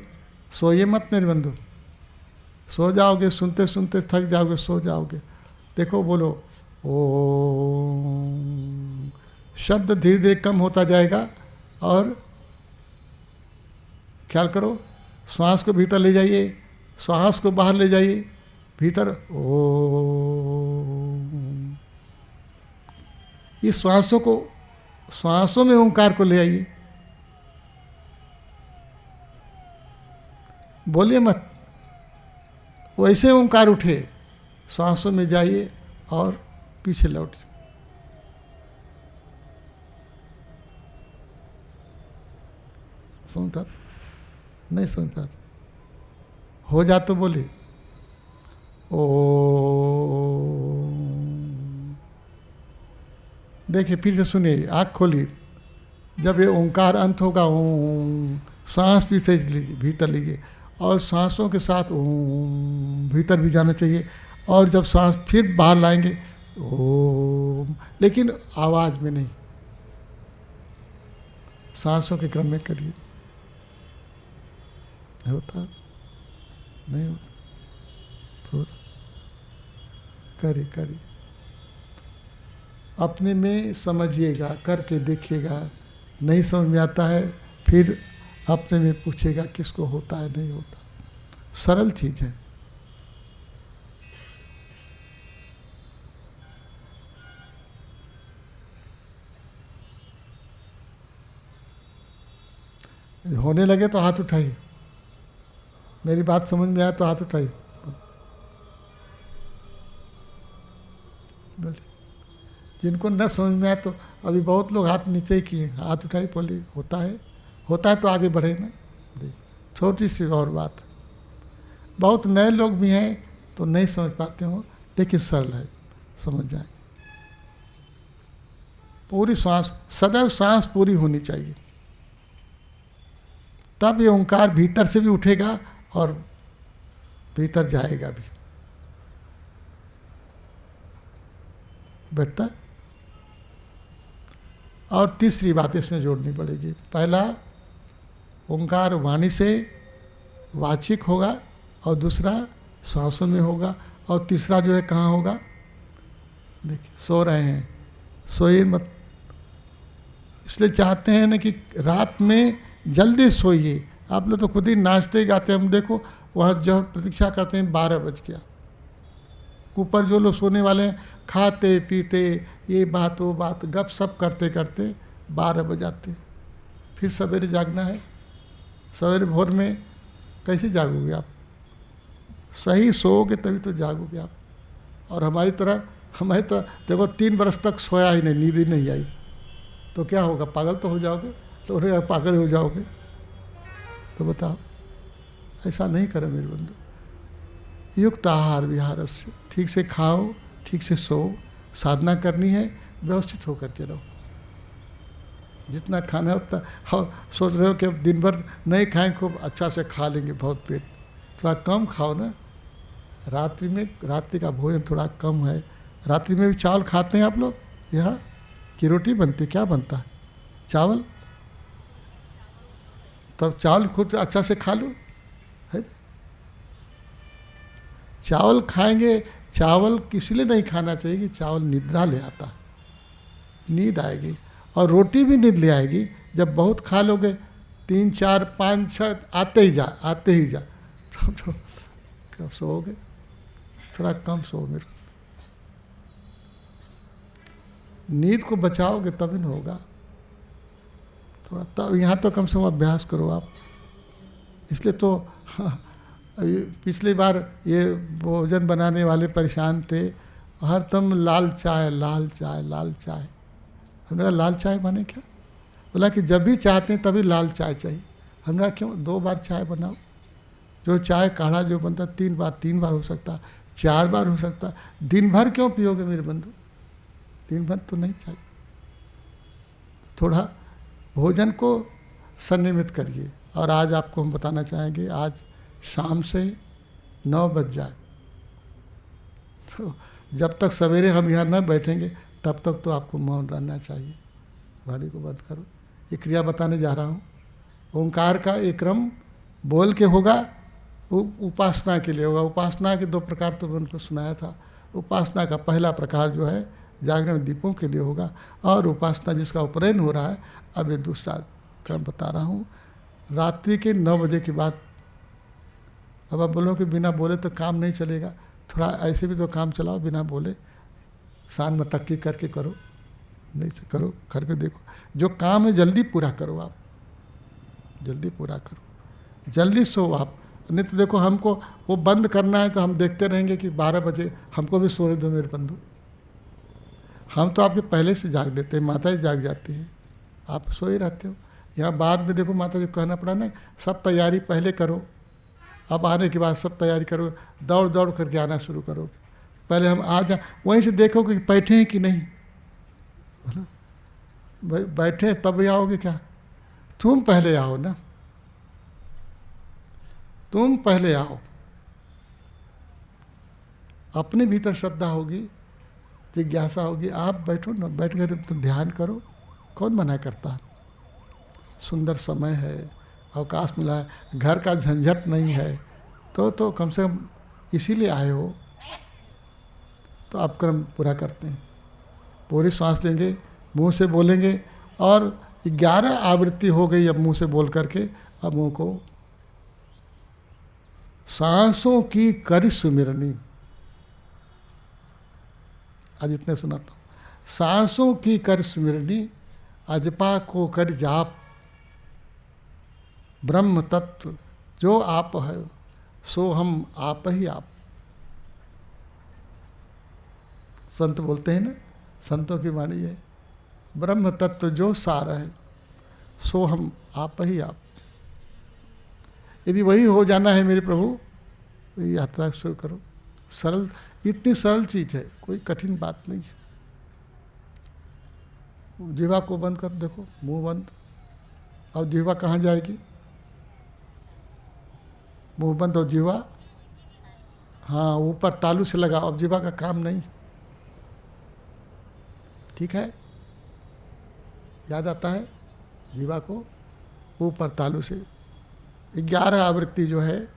S2: सोइए मत मेरे बंधु, सो जाओगे, सुनते सुनते थक जाओगे, सो जाओगे। देखो बोलो ओ, शब्द धीरे धीरे कम होता जाएगा और ख्याल करो, श्वास को भीतर ले जाइए, श्वास को बाहर ले जाइए, भीतर ओ, ये श्वासों में ओंकार को ले आइए, बोलिए मत, वैसे ओंकार उठे, सांसों में जाइए और पीछे लौट। समझ पाते नहीं, समझ पाते हो जा तो बोलिए ओ। देखिए फिर से सुनिए, आँख खोलिए, जब ये ओंकार अंत होगा ओम, सांस पीछे लीजिए, भीतर लीजिए, और सांसों के साथ ओम भीतर भी जाना चाहिए, और जब सांस फिर बाहर लाएंगे ओम, लेकिन आवाज़ में नहीं, सांसों के क्रम में करिए। होता नहीं होता तो करिए, अपने में समझिएगा, करके देखिएगा, नहीं समझ में आता है फिर अपने में पूछेगा किसको होता है नहीं होता, सरल चीज़ है। होने लगे तो हाथ उठाइए, मेरी बात समझ में आए तो हाथ उठाइए, जिनको न समझ में आए तो अभी बहुत लोग हाथ नीचे ही किए, हाथ उठाई बोलिए होता है तो आगे बढ़े ना। छोटी सी और बात, बहुत नए लोग भी हैं तो नहीं समझ पाते हो, लेकिन सरल है, समझ जाए। पूरी सांस, सदैव सांस पूरी होनी चाहिए, तब ये ओंकार भीतर से भी उठेगा और भीतर जाएगा भी। बैठता है। और तीसरी बात इसमें जोड़नी पड़ेगी, पहला ओंकार वाणी से वाचिक होगा, और दूसरा सांसों में होगा, और तीसरा जो है कहाँ होगा, देखिए सो रहे हैं, सोइए मत, इसलिए चाहते हैं ना कि रात में जल्दी सोइए। आप लोग तो खुद ही नाचते गाते, हम देखो वहाँ जो प्रतीक्षा करते हैं 12 बज गया, ऊपर जो लोग सोने वाले हैं खाते पीते ये बात वो बात गप सप करते करते 12 बजाते, फिर सवेरे जागना है, सवेरे भोर में कैसे जागोगे आप, सही सोओगे तभी तो जागोगे आप। और हमारी तरह देखो 3 बरस तक सोया ही नहीं, नींद ही नहीं आई, तो क्या होगा, पागल तो हो जाओगे, तो पागल हो जाओगे। तो बताओ, ऐसा नहीं करें मेरे बंधु। युक्त आहार विहार से, ठीक से खाओ, ठीक से सो, साधना करनी है, व्यवस्थित होकर के रहो, जितना खाना है उतना। हाँ, सोच रहे हो कि अब दिन भर नहीं खाएं, खूब अच्छा से खा लेंगे बहुत पेट, थोड़ा कम खाओ ना। रात्रि का भोजन थोड़ा कम है, रात्रि में भी चावल खाते हैं आप लोग, यहाँ की रोटी बनती, क्या बनता है, चावल, तब चावल खुद अच्छा से खा लो, है। चावल खाएंगे, चावल किस लिए नहीं खाना चाहिए कि चावल निद्रा ले आता है, नींद आएगी, और रोटी भी नींद ले आएगी। जब बहुत खा लोगे 3 4 5 6 आते ही जा तो कब सोओगे, थोड़ा कम सो, मेरे नींद को बचाओगे तभी न होगा थोड़ा, तब यहाँ तो कम से कम अभ्यास करो आप। इसलिए तो अभी पिछली बार ये भोजन बनाने वाले परेशान थे, हर दम लाल चाय लाल चाय लाल चाय। हमने कहा लाल चाय माने क्या, बोला कि जब भी चाहते हैं तभी लाल चाय चाहिए। हमने कहा क्यों, 2 बार चाय बनाओ, जो चाय काढ़ा जो बनता 3 बार हो सकता, 4 बार हो सकता। दिन भर क्यों पियोगे मेरे बंधु? दिन भर तो नहीं चाहिए। थोड़ा भोजन को संयमित करिए। और आज आपको हम बताना चाहेंगे, आज शाम से 9 बज जाए तो जब तक सवेरे हम यहाँ न बैठेंगे तब तक तो आपको मौन रहना चाहिए। वाणी को बंद करो। ये क्रिया बताने जा रहा हूँ। ओंकार का एक क्रम बोल के होगा, उपासना के लिए होगा। उपासना के 2 प्रकार तो उनको सुनाया था। उपासना का पहला प्रकार जो है जागरण दीपों के लिए होगा, और उपासना जिसका उपनयन हो रहा है, अब ये दूसरा क्रम बता रहा हूँ। रात्रि के 9 बजे के बाद, अब आप बोलो कि बिना बोले तो काम नहीं चलेगा, थोड़ा ऐसे भी तो काम चलाओ बिना बोले। शान में टक्की करके करो, नहीं से करो, करके देखो। जो काम है जल्दी पूरा करो, आप जल्दी पूरा करो, जल्दी सो आप। नहीं तो देखो हमको वो बंद करना है तो हम देखते रहेंगे कि 12 बजे हमको भी सोने दो मेरे बंधु। हम तो आपके पहले से जाग लेते हैं, माता जी जाग जाती है, आप सो ही रहते हो। यहाँ बाद में देखो माता जी को कहना पड़ा ना, सब तैयारी पहले करो, अब आने के बाद सब तैयारी करो, दौड़ दौड़ करके आना शुरू करो। पहले हम आ जाए, वहीं से देखो कि बैठे हैं कि नहीं। बैठे तब आओगे क्या? तुम पहले आओ ना, तुम पहले आओ। अपने भीतर श्रद्धा होगी, जिज्ञासा होगी, आप बैठो ना, बैठ कर तुम ध्यान करो। कौन मना करता है? सुंदर समय है, अवकाश मिला है, घर का झंझट नहीं है, तो कम से कम इसीलिए आए हो। तो आप क्रम पूरा करते हैं। पूरी सांस लेंगे, मुंह से बोलेंगे, और 11 आवृत्ति हो गई अब मुंह से बोल करके। अब मुंह को सांसों की कर सुमिरनी, आज इतने सुनाता हूँ। सांसों की कर सुमिरनी, अजपा को कर जाप, ब्रह्म तत्व जो आप है सो हम आप ही आप। संत बोलते हैं ना, संतों की वाणी है, ब्रह्म तत्व जो सार है सो हम आप ही आप। यदि वही हो जाना है मेरे प्रभु, तो यात्रा शुरू करो। सरल, इतनी सरल चीज है, कोई कठिन बात नहीं है। जीवा को बंद कर देखो, मुंह बंद। और जीवा कहाँ जाएगी? मुंह बंद और जीवा, हाँ ऊपर तालू से लगा। अब जीवा का काम नहीं, ठीक है? याद आता है जीवा को ऊपर तालू से। 11 आवृत्ति जो है,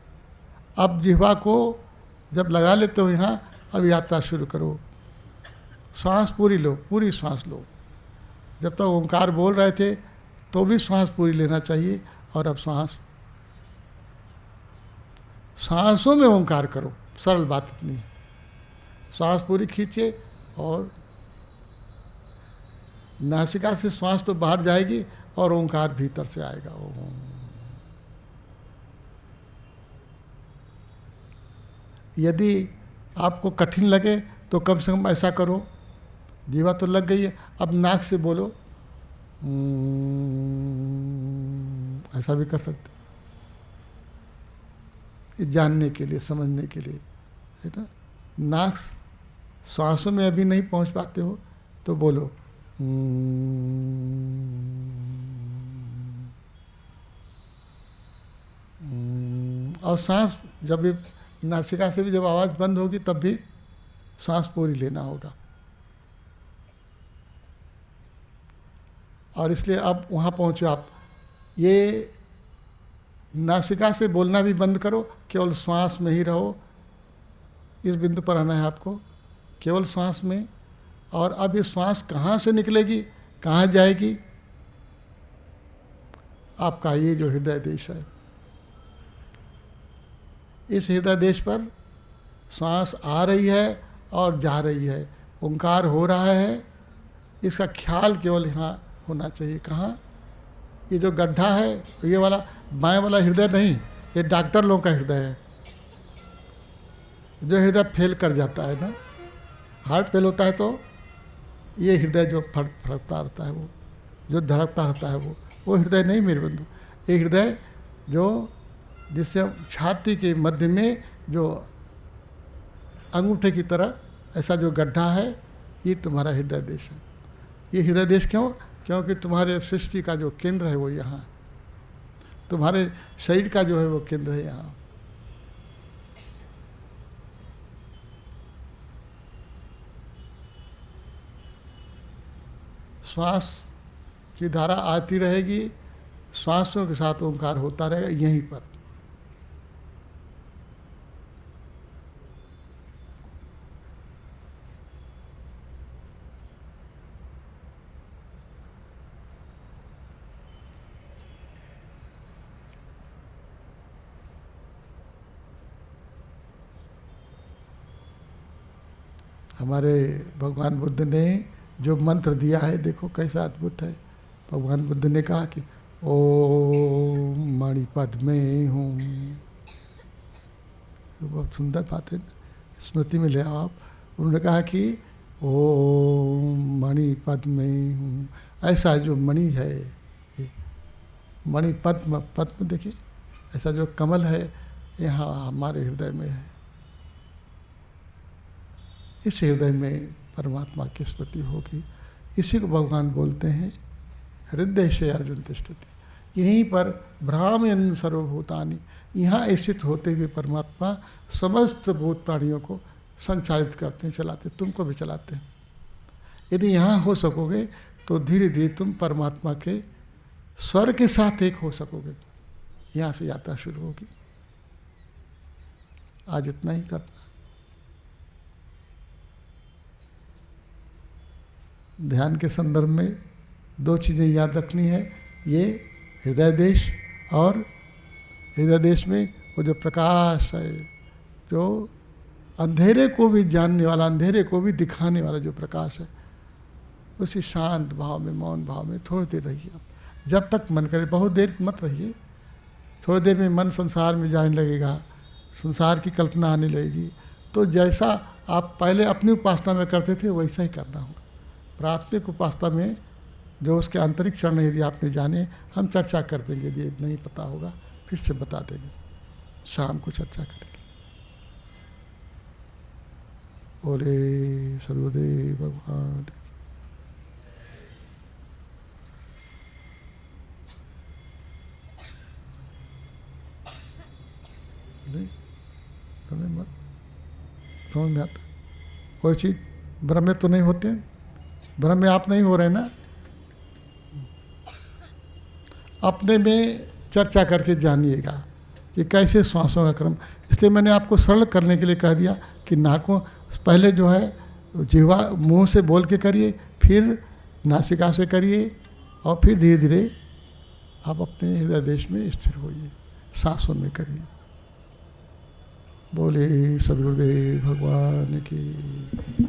S2: अब जीवा को जब लगा लेते हो यहाँ, अब यात्रा शुरू करो। श्वास पूरी लो, पूरी श्वास लो। जब तक ओंकार बोल रहे थे तो भी श्वास पूरी लेना चाहिए, और अब सांसों में ओंकार करो। सरल बात इतनी है। श्वास पूरी खींचे, और नासिका से श्वास तो बाहर जाएगी और ओंकार भीतर से आएगा। ओम। यदि आपको कठिन लगे तो कम से कम ऐसा करो, जीवा तो लग गई है, अब नाक से बोलो, ऐसा भी कर सकते, जानने के लिए, समझने के लिए, है ना। नाक श्वासों में अभी नहीं पहुंच पाते हो तो बोलो, और सांस जब भी नासिका से भी जब आवाज़ बंद होगी तब भी सांस पूरी लेना होगा। और इसलिए अब वहाँ पहुँचो आप, ये नासिका से बोलना भी बंद करो, केवल श्वास में ही रहो। इस बिंदु पर आना है आपको, केवल श्वास में। और अब ये श्वास कहाँ से निकलेगी, कहाँ जाएगी? आपका ये जो हृदय देश है, इस हृदय देश पर श्वास आ रही है और जा रही है, ओंकार हो रहा है, इसका ख्याल केवल यहाँ होना चाहिए। कहाँ? ये जो गड्ढा है, ये वाला बाएं वाला हृदय नहीं, ये डॉक्टर लोगों का हृदय है। जो हृदय फेल कर जाता है ना, हार्ट फेल होता है, तो ये हृदय जो फड़कता रहता है, वो जो धड़कता रहता है, वो हृदय नहीं मेरे बंधु। ये हृदय जो जिससे अब छाती के मध्य में जो अंगूठे की तरह ऐसा जो गड्ढा है, ये तुम्हारा हृदय देश है। ये हृदय देश क्यों? क्योंकि तुम्हारे सृष्टि का जो केंद्र है वो यहाँ है। तुम्हारे शरीर का जो है वो केंद्र है यहाँ। श्वास की धारा आती रहेगी, श्वासों के साथ ओंकार होता रहेगा यहीं पर। हमारे भगवान बुद्ध ने जो मंत्र दिया है, देखो कैसा अद्भुत है। भगवान बुद्ध ने कहा कि ओम मणिपद में हूँ। बहुत सुंदर बात है, स्मृति में ले आओ आप। उन्होंने कहा कि ओम मणिपद में हूँ। ऐसा जो मणि है, मणि पद्म, पद्म देखिए, ऐसा जो कमल है यहाँ हमारे हृदय में है। इस हृदय में परमात्मा की स्मृति होगी। इसी को भगवान बोलते हैं हृदय से अर्जुन तिष्ठति। यहीं पर भ्रामयन् सर्वभूतानि, यहाँ स्थित होते हुए परमात्मा समस्त भूत प्राणियों को संचालित करते हैं, चलाते, तुमको भी चलाते हैं। यदि यहाँ हो सकोगे तो धीरे धीरे तुम परमात्मा के स्वर के साथ एक हो सकोगे। यहाँ से यात्रा शुरू होगी। आज इतना ही करना। ध्यान के संदर्भ में दो चीज़ें याद रखनी है, ये हृदय देश, और हृदय देश में वो जो प्रकाश है, जो अंधेरे को भी जानने वाला, अंधेरे को भी दिखाने वाला जो प्रकाश है, उसी शांत भाव में, मौन भाव में थोड़ी देर रहिए आप। जब तक मन करे, बहुत देर मत रहिए। थोड़ी देर में मन संसार में जाने लगेगा, संसार की कल्पना आने लगेगी। तो जैसा आप पहले अपनी उपासना में करते थे वैसा ही करना होगा। प्राथमिक उपासना में जो उसके आंतरिक चरण यदि आपने जाने, हम चर्चा कर देंगे, यदि नहीं पता होगा फिर से बता देंगे, शाम को चर्चा करेंगे। बोले सदगुरुदेव भगवान। समझ में आता? कोई चीज़ ब्रह्म में तो नहीं होते हैं, ब्रह्म में आप नहीं हो रहे ना। अपने में चर्चा करके जानिएगा कि कैसे श्वासों का क्रम। इसलिए मैंने आपको सरल करने के लिए कह दिया कि नाकों पहले जो है जिह्वा मुंह से बोल के करिए, फिर नासिका से करिए, और फिर धीरे धीरे आप अपने हृदय देश में स्थिर होइए, सांसों में करिए। बोले सद्गुरुदेव भगवान की।